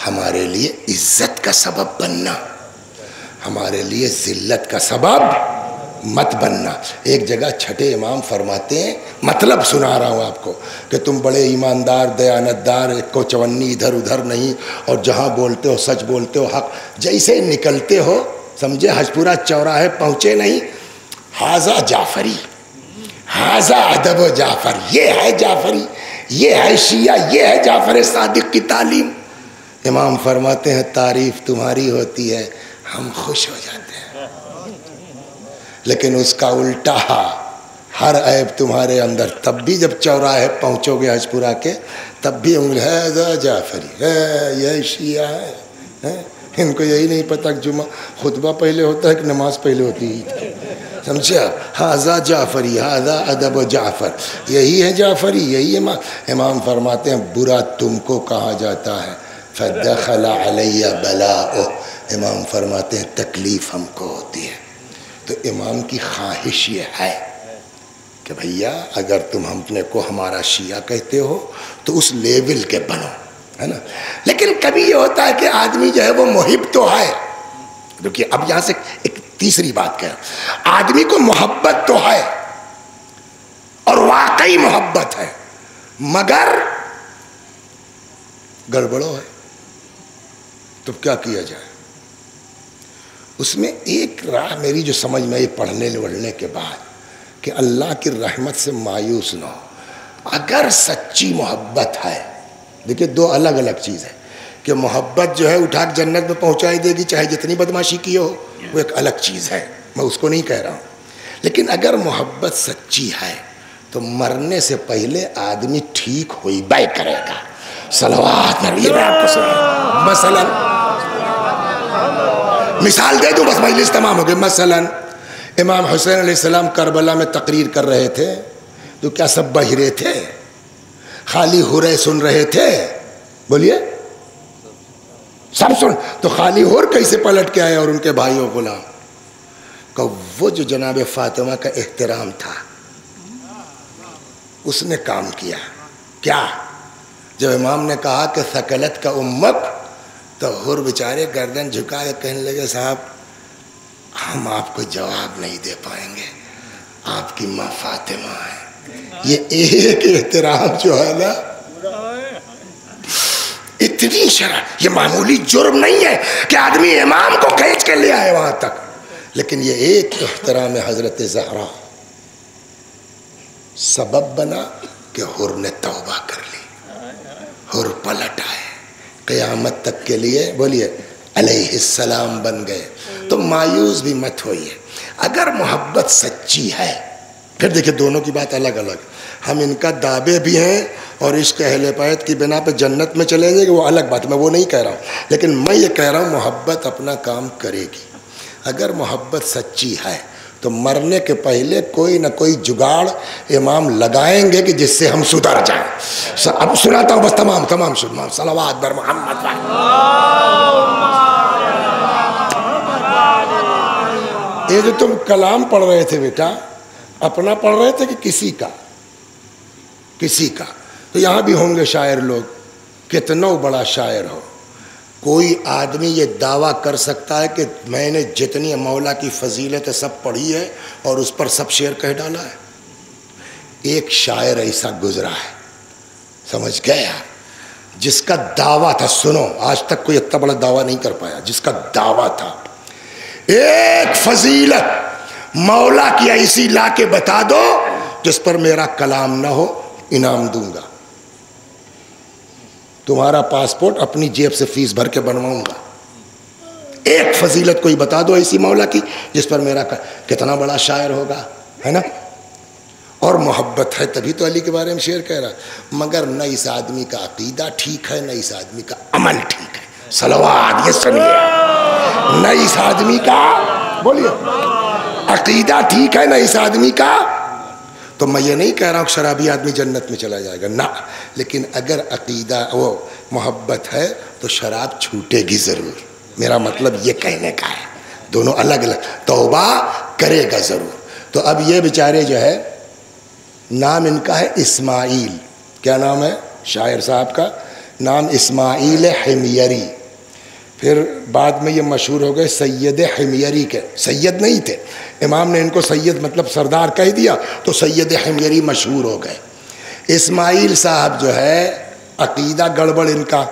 ہمارے لیے عزت کا سبب بننا، ہمارے لیے ذلت کا سبب مت بننا۔ ایک جگہ چھٹے امام فرماتے ہیں، مطلب سنا رہا ہوں آپ کو، کہ تم بڑے ایماندار دیانتدار، ایک کو چونی ادھر ادھر نہیں، اور جہاں بولتے ہو سچ بولتے ہو، حق جیسے نکلتے ہو، سمجھے حجپورہ چوراہے پہنچے نہیں، حاذا جعفری، حاذا ادب و جعفر، یہ ہے جعفری، یہ ہے شیعہ، یہ ہے جعفر صادق کی تعلیم۔ امام فرماتے ہیں تعریف تمہاری ہوتی ہے ہم خوش ہو جاتے ہیں، لیکن اس کا الٹا ہر عیب تمہارے اندر، تب بھی جب چوراہے پہنچو گے حجپورہ کے تب بھی انگلی ہے جعفری ہے، یہ شیعہ ہے۔ ان کو یہی نہیں پتہ کہ جمعہ خطبہ پہلے ہوتا ہے کہ نماز پہلے ہوتی ہے، سمجھا؟ حاذا جعفری، حاذا ادب و جعفر، یہی ہے جعفری، یہی امام فرماتے ہیں برا تم کو کہا جاتا ہے، فدخل علی بلاؤ، امام فرماتے ہیں تکلیف ہم کو ہوتی ہے۔ تو امام کی خواہش یہ ہے کہ بھیا اگر تم اپنے کو ہمارا شیعہ کہتے ہو تو اس لیول کے بنو، ہے نا۔ لیکن کبھی یہ ہوتا ہے کہ آدمی جو ہے وہ محب تو ہے، دیکھیے اب یہاں سے ایک تیسری بات کہہ، آدمی کو محبت تو ہے اور واقعی محبت ہے، مگر گڑبڑو ہے، تو کیا کیا جائے؟ اس میں ایک راہ میری جو سمجھ میں یہ پڑھنے وڑھنے کے بعد کہ اللہ کی رحمت سے مایوس نہ ہو۔ اگر سچی محبت ہے، دیکھیے دو الگ الگ چیز ہے، کہ محبت جو ہے اٹھا کے جنت میں پہنچائی دے گی چاہے جتنی بدماشی کی ہو، وہ ایک الگ چیز ہے، میں اس کو نہیں کہہ رہا ہوں۔ لیکن اگر محبت سچی ہے تو مرنے سے پہلے آدمی ٹھیک ہوئی بے کرے گا۔ صلوات نبی میں آپ کو سنا، مثلاً مثال دے دوں بس مجلس تمام ہو گئی۔ مثلا امام حسین علیہ السلام کربلا میں تقریر کر رہے تھے تو کیا سب بہرے تھے؟ خالی ہورے سن رہے تھے؟ بولیے سب سن، تو خالی ہور کیسے پلٹ کے آئے اور ان کے بھائیوں غلام کہ وہ جو جناب فاطمہ کا احترام تھا اس نے کام کیا۔ کیا؟ جب امام نے کہا کہ ثقلت کا امک، تو حور بیچارے گردن جھکائے کہنے لگے صاحب ہم آپ کو جواب نہیں دے پائیں گے، آپ کی ماں فاطمہ ہے۔ یہ ایک احترام جو ہے نا، اتنی شرح، یہ معمولی جرم نہیں ہے کہ آدمی امام کو کھینچ کے لے آئے وہاں تک، لیکن یہ ایک احترام حضرت زہرا سبب بنا کہ حور نے توبہ کر لی، حور پلٹ آئے، قیامت تک کے لیے بولیے علیہ السلام بن گئے. تو مایوس بھی مت ہوئیے. اگر محبت سچی ہے پھر دیکھیں دونوں کی بات الگ الگ. ہم ان کا دعوے بھی ہیں اور عشق اہل بیت کی بنا پہ جنت میں چلیں گے وہ الگ بات, میں وہ نہیں کہہ رہا ہوں, لیکن میں یہ کہہ رہا ہوں محبت اپنا کام کرے گی. اگر محبت سچی ہے تو مرنے کے پہلے کوئی نہ کوئی جگاڑ امام لگائیں گے کہ جس سے ہم سدھر جائیں. اب سناتا ہوں بس تمام صلوات بر محمد. یہ جو تم کلام پڑھ رہے تھے بیٹا اپنا پڑھ رہے تھے کہ کسی کا؟ تو یہاں بھی ہوں گے شاعر لوگ, کتنوں بڑا شاعر ہو, کوئی آدمی یہ دعویٰ کر سکتا ہے کہ میں نے جتنی مولا کی فضیلت سب پڑھی ہے اور اس پر سب شعر کہہ ڈالا ہے؟ ایک شاعر ایسا گزرا ہے, سمجھ گئے آپ, جس کا دعویٰ تھا, سنو آج تک کوئی اتنا بڑا دعویٰ نہیں کر پایا, جس کا دعویٰ تھا ایک فضیلت مولا کی ایسی لا کے بتا دو جس پر میرا کلام نہ ہو, انعام دوں گا. تمہارا پاسپورٹ اپنی جیب سے فیس بھر کے بنواؤں گا. ایک فضیلت کوئی بتا دو ایسی مولا کی جس پر میرا کتنا بڑا شاعر ہوگا, ہے نا. اور محبت ہے تبھی تو علی کے بارے میں شعر کہہ رہا, مگر نہ اس آدمی کا عقیدہ ٹھیک ہے نہ اس آدمی کا عمل ٹھیک ہے. صلوات, یہ سنیے, نہ اس آدمی کا بولیے عقیدہ ٹھیک ہے نہ اس آدمی کا. تو میں یہ نہیں کہہ رہا ہوں کہ شرابی آدمی جنت میں چلا جائے گا, نہ, لیکن اگر عقیدہ وہ محبت ہے تو شراب چھوٹے گی ضرور. میرا مطلب یہ کہنے کا ہے, دونوں الگ الگ, توبہ کرے گا ضرور. تو اب یہ بیچارے جو ہے, نام ان کا ہے اسماعیل, کیا نام ہے شاعر صاحب کا؟ نام اسماعیل حمیری. پھر بعد میں یہ مشہور ہو گئے سید حمیری کے. سید نہیں تھے, امام نے ان کو سید مطلب سردار کہہ دیا تو سید حمیری مشہور ہو گئے. اسماعیل صاحب جو ہے عقیدہ گڑبڑ ان کا.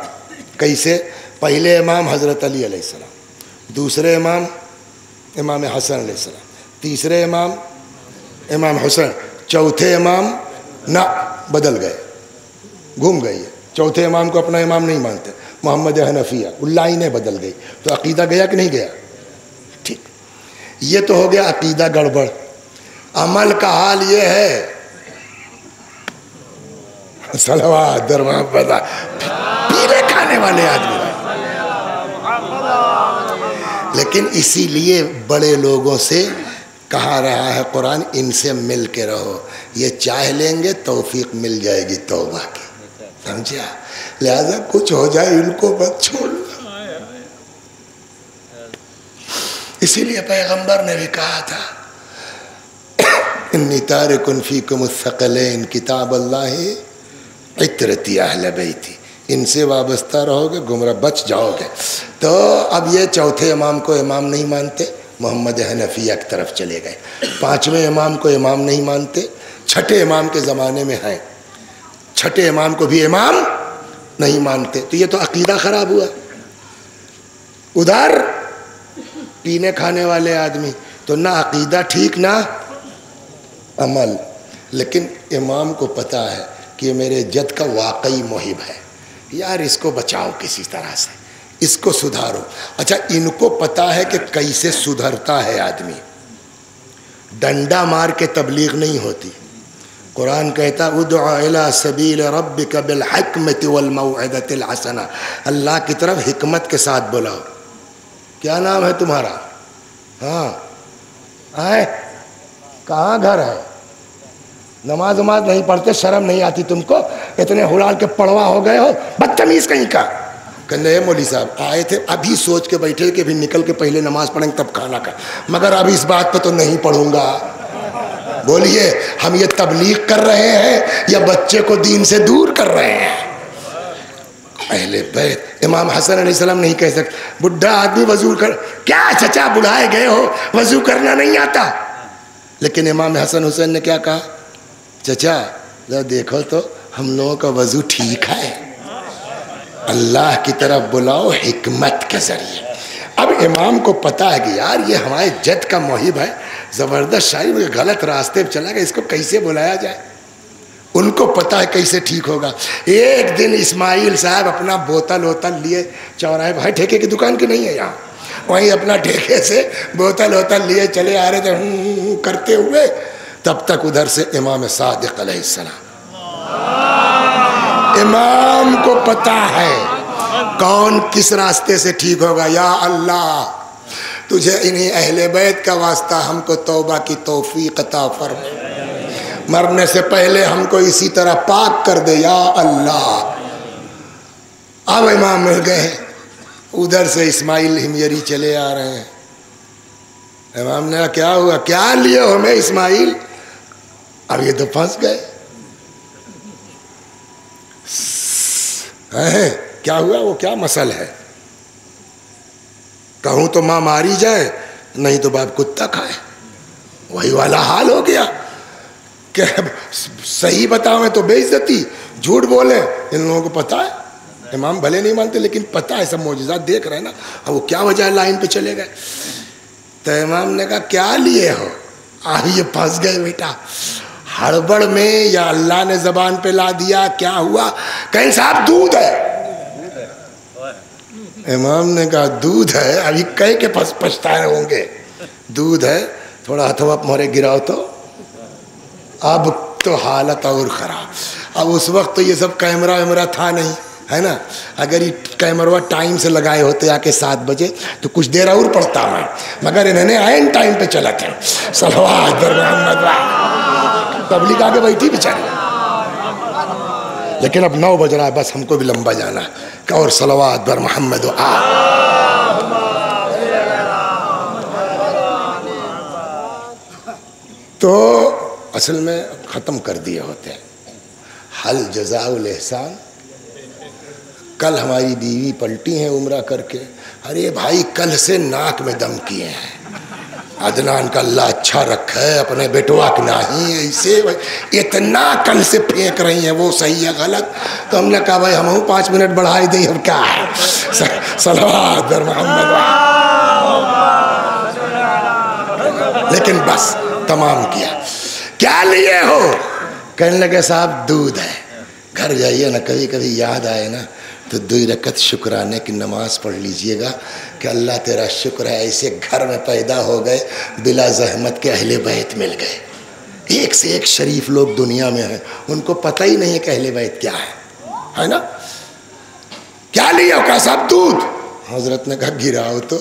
کیسے؟ پہلے امام حضرت علی علیہ السلام, دوسرے امام امام حسن علیہ السلام, تیسرے امام امام حسن, چوتھے امام نہ بدل گئے, گھوم گئے. چوتھے امام کو اپنا امام نہیں مانتے, محمد حنفیہ, لائنیں بدل گئی. تو عقیدہ گیا کہ نہیں گیا؟ ٹھیک, یہ تو ہو گیا عقیدہ گڑبڑ. عمل کا حال یہ ہے, صلوات در محمد, پیلے کھانے والے آدمی. لیکن اسی لیے بڑے لوگوں سے کہا رہا ہے قرآن, ان سے مل کے رہو, یہ چاہ لیں گے توفیق مل جائے گی توبہ کی, سمجھا. لہذا کچھ ہو جائے ان کو مت چھوڑنا. اسی لیے پیغمبر نے بھی کہا تھا انی تارک فیکم الثقلین کتاب اللہ عطرتی اہل بیتی, ان سے وابستہ رہو گے گمراہ بچ جاؤ گے. تو اب یہ چوتھے امام کو امام نہیں مانتے, محمد حنفیہ کی طرف چلے گئے. پانچویں امام کو امام نہیں مانتے, چھٹے امام کے زمانے میں ہیں, چھٹے امام کو بھی امام نہیں مانتے. تو یہ تو عقیدہ خراب ہوا. ادھر پینے کھانے والے آدمی تو نہ عقیدہ ٹھیک نہ عمل. لیکن امام کو پتہ ہے کہ یہ میرے جد کا واقعی محب ہے, یار اس کو بچاؤ کسی طرح سے, اس کو سدھارو. اچھا, ان کو پتہ ہے کہ کیسے سدھرتا ہے آدمی, ڈنڈا مار کے تبلیغ نہیں ہوتی. قرآن کہتا ادع الی سبیل ربک بالحکمۃ والموعظۃ الحسنہ, اللہ کی طرف حکمت کے ساتھ بلاؤ. کیا نام ہے تمہارا؟ ہاں آئے, کہاں گھر ہے؟ نماز نہیں پڑھتے, شرم نہیں آتی تم کو؟ اتنے حلال کے پڑوا ہو گئے ہو, بدتمیز کہیں کا. کہ مولوی صاحب آئے تھے, ابھی سوچ کے بیٹھے کہ بھی نکل کے پہلے نماز پڑھیں گے تب کھانا کھائیں, مگر اب اس بات پہ تو نہیں پڑھوں گا. بولیے, ہم یہ تبلیغ کر رہے ہیں یا بچے کو دین سے دور کر رہے ہیں؟ اہل بیت امام حسن علیہ السلام نہیں کہہ سکتے بڈھا آدمی وضو کر, کیا چچا بڑھائے گئے ہو وضو کرنا نہیں آتا؟ لیکن امام حسن حسین نے کیا کہا, چچا دیکھو تو ہم لوگوں کا وضو ٹھیک ہے, اللہ کی طرف بلاؤ حکمت کے ذریعے. اب امام کو پتا ہے کہ یار یہ ہمارے جد کا محب ہے, زبردست شاعری, غلط راستے پہ چلا گیا, اس کو کیسے بلایا جائے. ان کو پتا ہے کیسے ٹھیک ہوگا. ایک دن اسماعیل صاحب اپنا بوتل ووتل لیے چوراہے بھائی ٹھیکے کی دکان کی نہیں ہے یہاں, وہیں اپنا ٹھیکے سے بوتل ووتل لیے چلے آ رہے تھے کرتے ہوئے. تب تک ادھر سے امام صادق علیہ السلام, امام کو پتا ہے کون کس راستے سے ٹھیک ہوگا. یا اللہ تجھے انہی اہل بیت کا واسطہ ہم کو توبہ کی توفیق عطا فرما, مرنے سے پہلے ہم کو اسی طرح پاک کر دے یا اللہ. اب امام مل گئے, ادھر سے اسماعیل ہمیری چلے آ رہے ہیں. امام نے کہا کیا ہوا, کیا لیے ہو میں اسماعیل؟ اب یہ تو پھنس گئے. کیا ہوا, وہ کیا مسئلہ ہے؟ کہوں تو ماں ماری جائے, نہیں تو باپ کتا کھائے. وہی والا حال ہو گیا کہ صحیح بتاؤں تو بے عزتی, جھوٹ بولے. ان لوگوں کو پتا ہے, امام بھلے نہیں مانتے لیکن پتا ہے, سب معجزات دیکھ رہے ہیں نا. اب وہ کیا وجہ ہے, لائن پہ چلے گئے. تو امام نے کہا کیا لیے ہو؟ یہ پھنس گئے بیٹا ہڑبڑ میں, یا اللہ نے زبان پہ لا دیا, کیا ہوا؟ کہیں صاحب دودھ ہے. امام نے کہا دودھ ہے؟ ابھی کہہ کے پچھتائے ہوں گے. دودھ ہے, تھوڑا ہتھوا مورے گراؤ تو. اب تو حالت اور خراب. اب اس وقت تو یہ سب کیمرہ ویمرہ تھا نہیں, ہے نا. اگر یہ کیمرہ ٹائم سے لگائے ہوتے آ کے 7 بجے تو کچھ دیر اور پڑتا میں, مگر انہوں نے عین ٹائم پہ چلا تھا. صلوات بر محمد, تبلیغ آگے بیٹھی بیچاری. لیکن اب 9 بج رہا ہے, بس ہم کو بھی لمبا جانا ہے. کہ اور صلوات بر محمد تو اصل میں ختم کر دیے ہوتے ہیں. حل جزاء الاحسان. کل ہماری بیوی پلٹی ہیں عمرہ کر کے, ارے بھائی کل سے ناک میں دم کیے ہیں. عدنان کا اللہ اچھا رکھا ہے, اپنے بیٹوا کی نہیں ایسے اتنا کل سے پھینک رہی ہیں, وہ صحیح ہے غلط. تو ہم نے کہا بھائی ہم 5 منٹ بڑھائی دیں, اب کیا ہے. صلوات بر محمد. لیکن بس تمام کیا. کیا لیے ہو؟ کہنے لگے صاحب دودھ ہے. گھر جائیے نا, کبھی کبھی یاد آئے نا تو 2 رکعت شکرانے کی نماز پڑھ لیجئے گا کہ اللہ تیرا شکر ہے ایسے گھر میں پیدا ہو گئے بلا زحمت کے اہل بیت مل گئے. ایک سے ایک شریف لوگ دنیا میں ہیں, ان کو پتہ ہی نہیں ہے کہ اہل بیت کیا ہے نا. کیا لیا ہو؟ کہا صاحب دودھ. حضرت نے کہا گراؤ تو.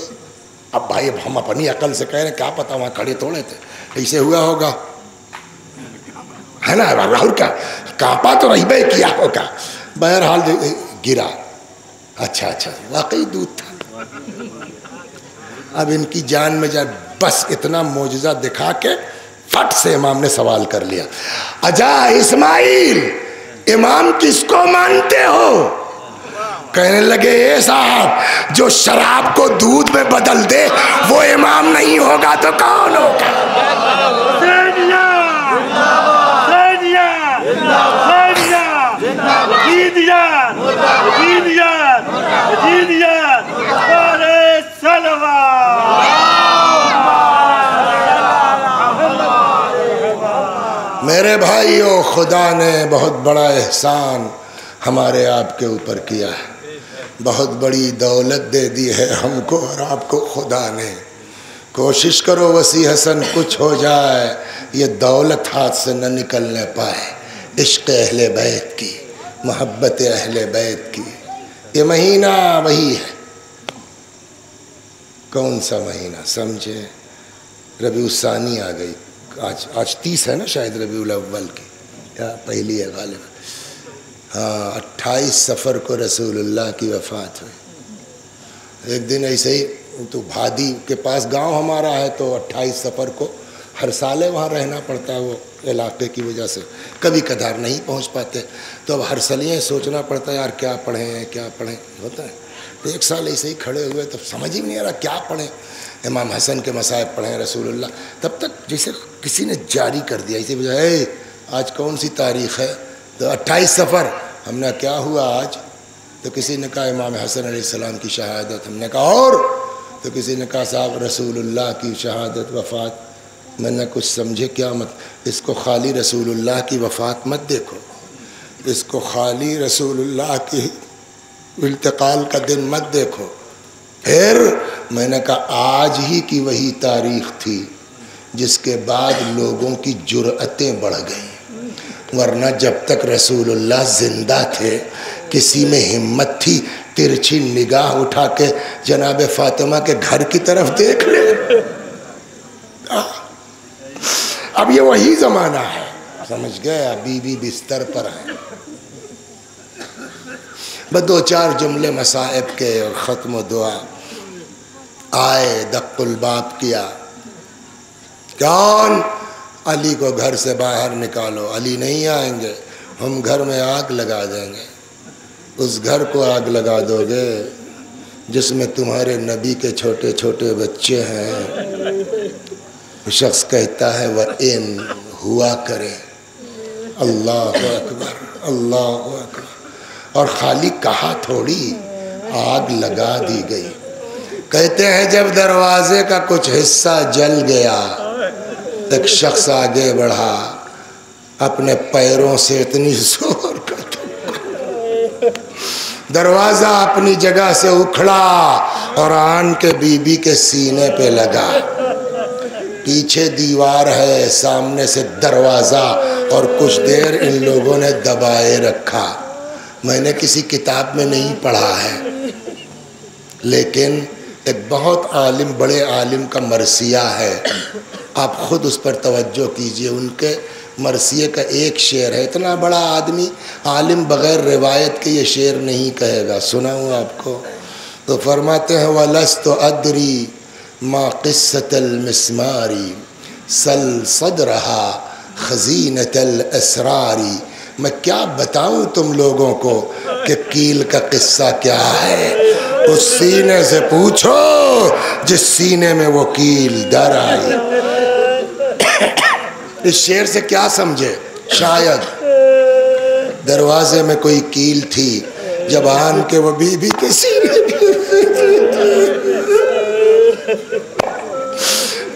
اب بھائی اب ہم اپنی عقل سے کہہ رہے ہیں, کیا پتا وہاں کھڑے تھوڑے تھے, ایسے ہوا ہوگا, ہے نا. راہل کا کانپا تو رہی بے کیا ہوگا. بہرحال گرا. اچھا واقعی دودھ تھا. اب ان کی جان میں جائے, بس اتنا معجزہ دکھا کے فٹ سے امام نے سوال کر لیا, اجا اسماعیل امام کس کو مانتے ہو؟ کہنے لگے اے صاحب جو شراب کو دودھ میں بدل دے وہ امام نہیں ہوگا تو کون ہوگا؟ میرے بھائیو, خدا نے بہت بڑا احسان ہمارے آپ کے اوپر کیا ہے. بہت بڑی دولت دے دی ہے ہم کو اور آپ کو خدا نے. کوشش کرو وسیع حسن کچھ ہو جائے, یہ دولت ہاتھ سے نہ نکلنے پائے. عشق اہل بیت کی, محبت اہل بیت کی. یہ مہینہ وہی ہے. کون سا مہینہ سمجھے؟ ربیع الثانی آ گئی. آج 30 ہے نا شاید ربیع الاول کی, یا پہلی ہے غالب. ہاں 28 صفر کو رسول اللہ کی وفات ہوئی. ایک دن ایسے ہی تو بھادی کے پاس گاؤں ہمارا ہے, تو 28 صفر کو ہر سال وہاں رہنا پڑتا ہے, وہ علاقے کی وجہ سے کبھی کدھار نہیں پہنچ پاتے. تو اب ہر سلیے سوچنا پڑتا ہے یار کیا پڑھیں کیا پڑھیں ہوتا ہے. تو ایک سال ایسے ہی کھڑے ہوئے تو سمجھ ہی نہیں آ رہا کیا پڑھیں. امام حسن کے مصائب پڑھیں, رسول اللہ. تب تک جیسے کسی نے جاری کر دیا ایسے بجائے آج کون سی تاریخ ہے؟ تو 28 صفر. ہم نے کیا ہوا آج؟ تو کسی نے کہا امام حسن علیہ السلام کی شہادت. ہم نے کہا اور؟ تو کسی نے کہا صاحب رسول اللہ کی شہادت وفات. میں نے کچھ سمجھے کیا مت, اس کو خالی رسول اللہ کی وفات مت دیکھو, اس کو خالی رسول اللہ کی انتقال کا دن مت دیکھو۔ پھر میں نے کہا آج ہی کی وہی تاریخ تھی جس کے بعد لوگوں کی جرأتیں بڑھ گئیں، ورنہ جب تک رسول اللہ زندہ تھے کسی میں ہمت تھی ترچھی نگاہ اٹھا کے جناب فاطمہ کے گھر کی طرف دیکھ لے۔ اب یہ وہی زمانہ ہے، سمجھ گئے؟ بی بی بستر پر ہیں، بس دو چار جملے مصائب کے اور ختم و دعا۔ آئے دق الباب کیا، کون؟ علی کو گھر سے باہر نکالو۔ علی نہیں آئیں گے، ہم گھر میں آگ لگا دیں گے۔ اس گھر کو آگ لگا دو گے جس میں تمہارے نبی کے چھوٹے چھوٹے بچے ہیں۔ شخص کہتا ہے وَإِن ہوا کرے۔ اللہ اکبر، اللہ اکبر۔ اور خالی کہا تھوڑی، آگ لگا دی گئی۔ کہتے ہیں جب دروازے کا کچھ حصہ جل گیا، ایک شخص آگے بڑھا، اپنے پیروں سے اتنی زور کا دروازہ اپنی جگہ سے اکھڑا اور آن کے بی بی کے سینے پہ لگا۔ پیچھے دیوار ہے، سامنے سے دروازہ، اور کچھ دیر ان لوگوں نے دبائے رکھا۔ میں نے کسی کتاب میں نہیں پڑھا ہے، لیکن ایک بہت عالم، بڑے عالم کا مرثیہ ہے، آپ خود اس پر توجہ کیجئے۔ ان کے مرثیے کا ایک شعر ہے، اتنا بڑا آدمی عالم بغیر روایت کے یہ شعر نہیں کہے گا، سناؤں آپ کو؟ تو فرماتے ہیں وَلَسْتُ أَدْرِي مَا قِصَّةَ الْمِسْمَارِ سَلْ صَدْرَهَا خَزِينَةَ الْأَسْرَارِ۔ میں کیا بتاؤں تم لوگوں کو کہ کیل کا قصہ کیا ہے؟ اس سینے سے پوچھو جس سینے میں وہ کیل در آئی۔ اس شعر سے کیا سمجھے؟ شاید دروازے میں کوئی کیل تھی، جب آن کے وہ بی بی کے سینے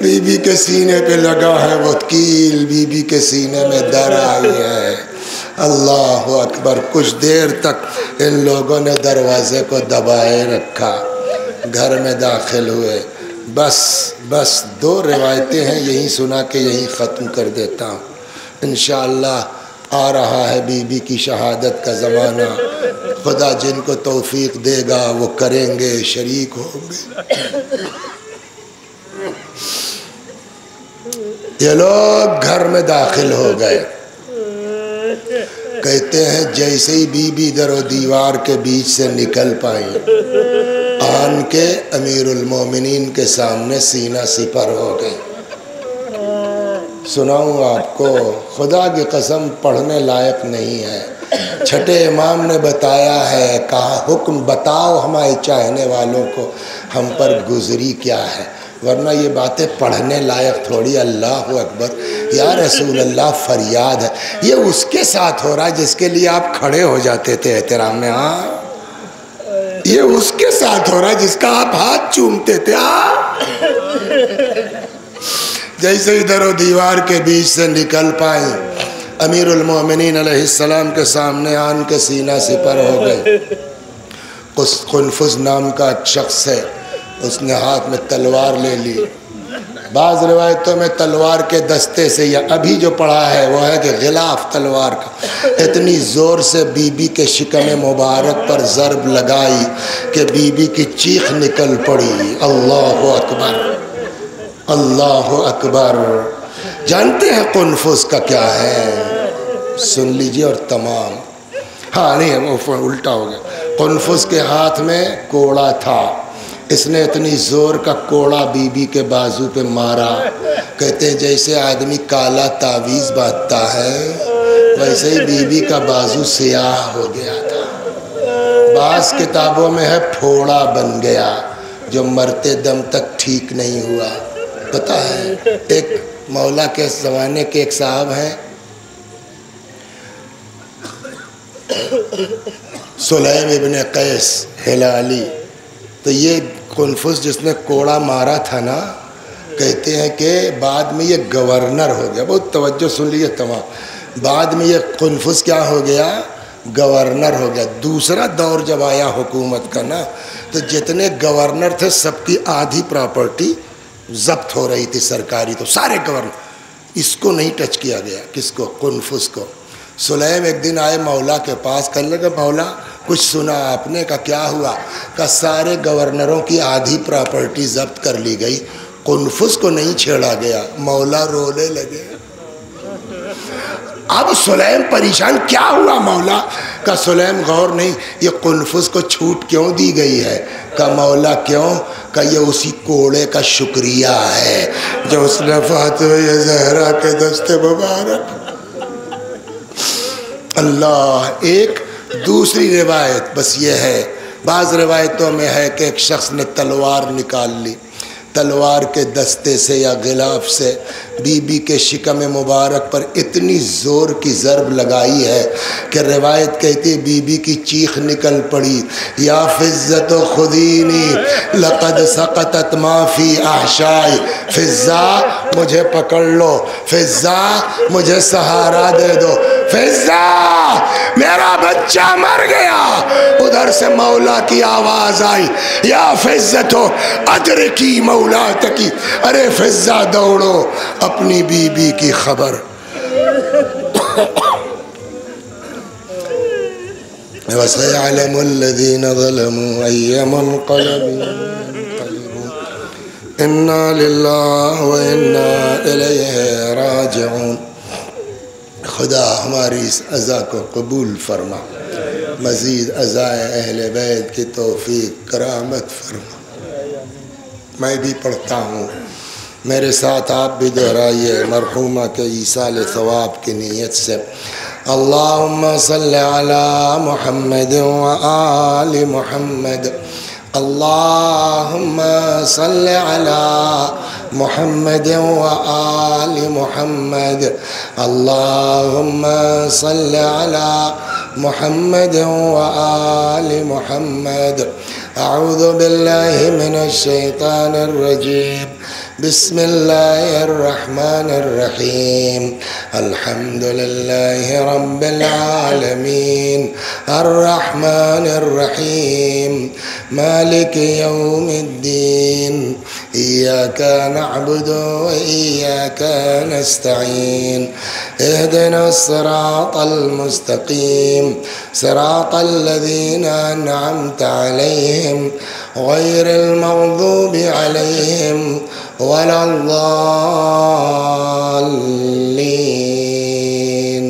بی بی کے سینے پہ لگا ہے، وہ کیل بی بی کے سینے میں در آئی ہے۔ اللہ اکبر۔ کچھ دیر تک ان لوگوں نے دروازے کو دبائے رکھا، گھر میں داخل ہوئے۔ بس دو روایتیں ہیں، یہی سنا کے یہی ختم کر دیتا ہوں۔ انشاءاللہ آ رہا ہے بی بی کی شہادت کا زمانہ، خدا جن کو توفیق دے گا وہ کریں گے، شریک ہوں گے۔ یہ لوگ گھر میں داخل ہو گئے، کہتے ہیں جیسے ہی بی بی در و دیوار کے بیچ سے نکل پائیں، آن کے امیر المومنین کے سامنے سینہ سپر ہو گئے۔ سناؤں آپ کو؟ خدا کی قسم پڑھنے لائق نہیں ہے۔ چھٹے امام نے بتایا ہے، کہا حکم بتاؤ ہمارے چاہنے والوں کو ہم پر گزری کیا ہے، ورنہ یہ باتیں پڑھنے لائق تھوڑی۔ اللہ اکبر۔ یا رسول اللہ فریاد ہے، یہ اس کے ساتھ ہو رہا ہے جس کے لیے آپ کھڑے ہو جاتے تھے احترام میں۔ ہاں، یہ اس کے ساتھ ہو رہا ہے جس کا آپ ہاتھ چومتے تھے۔ جیسے ادھر و دیوار کے بیچ سے نکل پائیں، امیر المومنین علیہ السلام کے سامنے آن کے سینہ سپر ہو گئے۔ قنفذ نام کا شخص ہے، اس نے ہاتھ میں تلوار لے لی۔ بعض روایتوں میں تلوار کے دستے سے، یا ابھی جو پڑھا ہے وہ ہے کہ غلاف تلوار کا، اتنی زور سے بی بی کے شکم مبارک پر ضرب لگائی کہ بی بی کی چیخ نکل پڑی۔ اللہ اکبر، اللہ اکبر۔ جانتے ہیں قنفذ کا کیا ہے؟ سن لیجئے اور تمام۔ ہاں نہیں، الٹا ہو گیا۔ قنفذ کے ہاتھ میں کوڑا تھا، اس نے اتنی زور کا کوڑا بی بی کے بازو پہ مارا، کہتے ہیں جیسے آدمی کالا تعویذ باندھتا ہے ویسے ہی بی بی کا بازو سیاہ ہو گیا تھا۔ بعض کتابوں میں ہے پھوڑا بن گیا، جو مرتے دم تک ٹھیک نہیں ہوا۔ پتہ ہے ایک مولا کے زمانے کے ایک صاحب ہیں، سلیم ابن قیس ہلالی، تو یہ قنفذ جس نے کوڑا مارا تھا نا، کہتے ہیں کہ بعد میں یہ گورنر ہو گیا۔ بہت توجہ سن لیجیے تمام۔ بعد میں یہ قنفذ کیا ہو گیا؟ گورنر ہو گیا. دوسرا دور جب آیا حکومت کا نا تو جتنے گورنر تھے سب کی آدھی پراپرٹی ضبط ہو رہی تھی سرکاری, تو سارے گورنر, اس کو نہیں ٹچ کیا گیا. کس کو؟ قنفذ کو. سلیم ایک دن آئے مولا کے پاس, کہنے لگے مولا کچھ سنا آپ نے؟ کہا کیا ہوا؟ کہا سارے گورنروں کی آدھی پراپرٹی ضبط کر لی گئی, قنفذ کو نہیں چھیڑا گیا. مولا رونے لگے. اب سلیم پریشان, کیا ہوا مولا؟ کہ سلیم غور نہیں, یہ قنفذ کو چھوٹ کیوں دی گئی ہے؟ کہ مولا کیوں؟ کہ یہ اسی کوڑے کا شکریہ ہے جو اس نے فاطمہ زہرا کے دست مبارک. اللہ. ایک دوسری روایت بس یہ ہے, بعض روایتوں میں ہے کہ ایک شخص نے تلوار نکال لی, تلوار کے دستے سے یا غلاف سے بی بی کے شکم مبارک پر اتنی زور کی ضرب لگائی ہے کہ روایت کہتی ہے بی بی کی چیخ نکل پڑی, یا فزت خدینی لقد سقطت ما فی احشائی. فضا مجھے پکڑ لو, فضا مجھے سہارا دے دو, فضا میرا بچہ مر گیا. ادھر سے مولا کی آواز آئی, یا فضتو ادرکی مولا تکی. ارے فضا دوڑو اپنی بی بی کی خبر. وَسَيَعْلَمُ الَّذِينَ ظَلَمُوا أَيَّ مُنْقَلَبٍ يَنْقَلِبُونَ إِنَّا لِلَّهِ وَإِنَّا إِلَيْهِ رَاجِعُونَ. خدا ہماری اس عزا کو قبول فرما, مزید عزائے اہل بیت کی توفیق کرامت فرما. میں بھی پڑھتا ہوں, میرے ساتھ آپ بھی دہرائیے مرحومہ کے ایصال ثواب کی نیت سے. اللہم صلی علی محمد و آل محمد. اللہم صلی علی محمد و آل محمد. اللہم صلی علی محمد و آل محمد. اعوذ باللہ من الشیطان الرجیم. بسم اللہ الرحمن الرحیم. الحمد للہ رب العالمین الرحمن الرحیم مالک یوم الدین. ایاک نعبد و ایاک نستعین. اہدنا الصراط المستقیم صراط الذین انعمت علیہم غیر المغضوب علیہم ولا الضالین.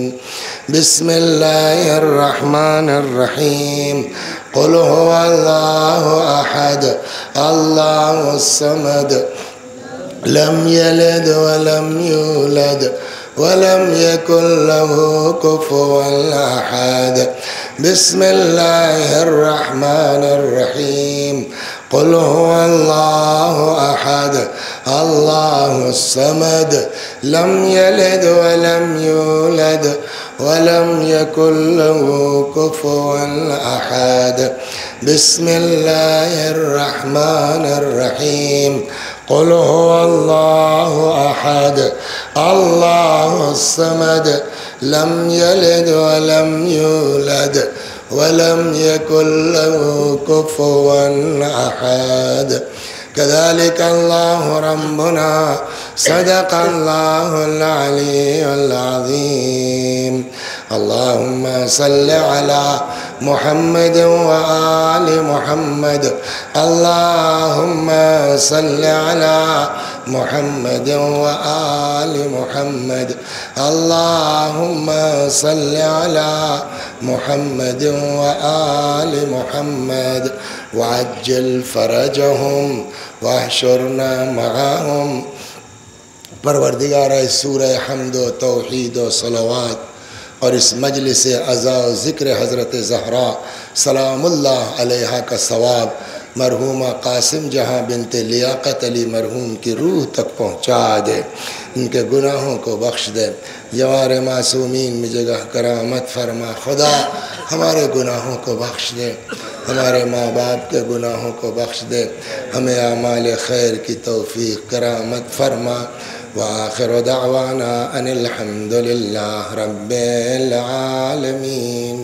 بسم اللہ الرحمن الرحیم. قل هو اللہ احد اللہ الصمد لم یلد ولم یولد ولم یکن له کفوا احد. بسم اللہ الرحمن الرحیم. قل هو اللہ احد اللہ الصمد لم یلد ولم یولد ولم یکن له کفوا احد. بسم اللہ الرحمن الرحیم. قل هو اللہ احد اللہ الصمد لم یلد ولم یولد ولم یکن له کفوا احد. كذلك الله ربنا صدق الله العلي العظيم. اللهم صل على محمد وآل محمد. اللهم صل على محمد وآل محمد. اللهم صل على محمد وآل محمد وعجل فرجهم واحشرنا معهم. پروردگار اس سورہ حمد و توحید و صلوات اور اس مجلس عزا و ذکر حضرت زہرا سلام اللہ علیہا کا ثواب مرحومہ قاسم جہاں بنت لیاقت علی مرحوم کی روح تک پہنچا دے, ان کے گناہوں کو بخش دے, جوار معصومین میں جگہ کرامت فرما. خدا ہمارے گناہوں کو بخش دے, ہمارے ماں باپ کے گناہوں کو بخش دے, ہمیں اعمال خیر کی توفیق کرامت فرما. وآخر دعوانا ان الحمد للہ رب العالمین.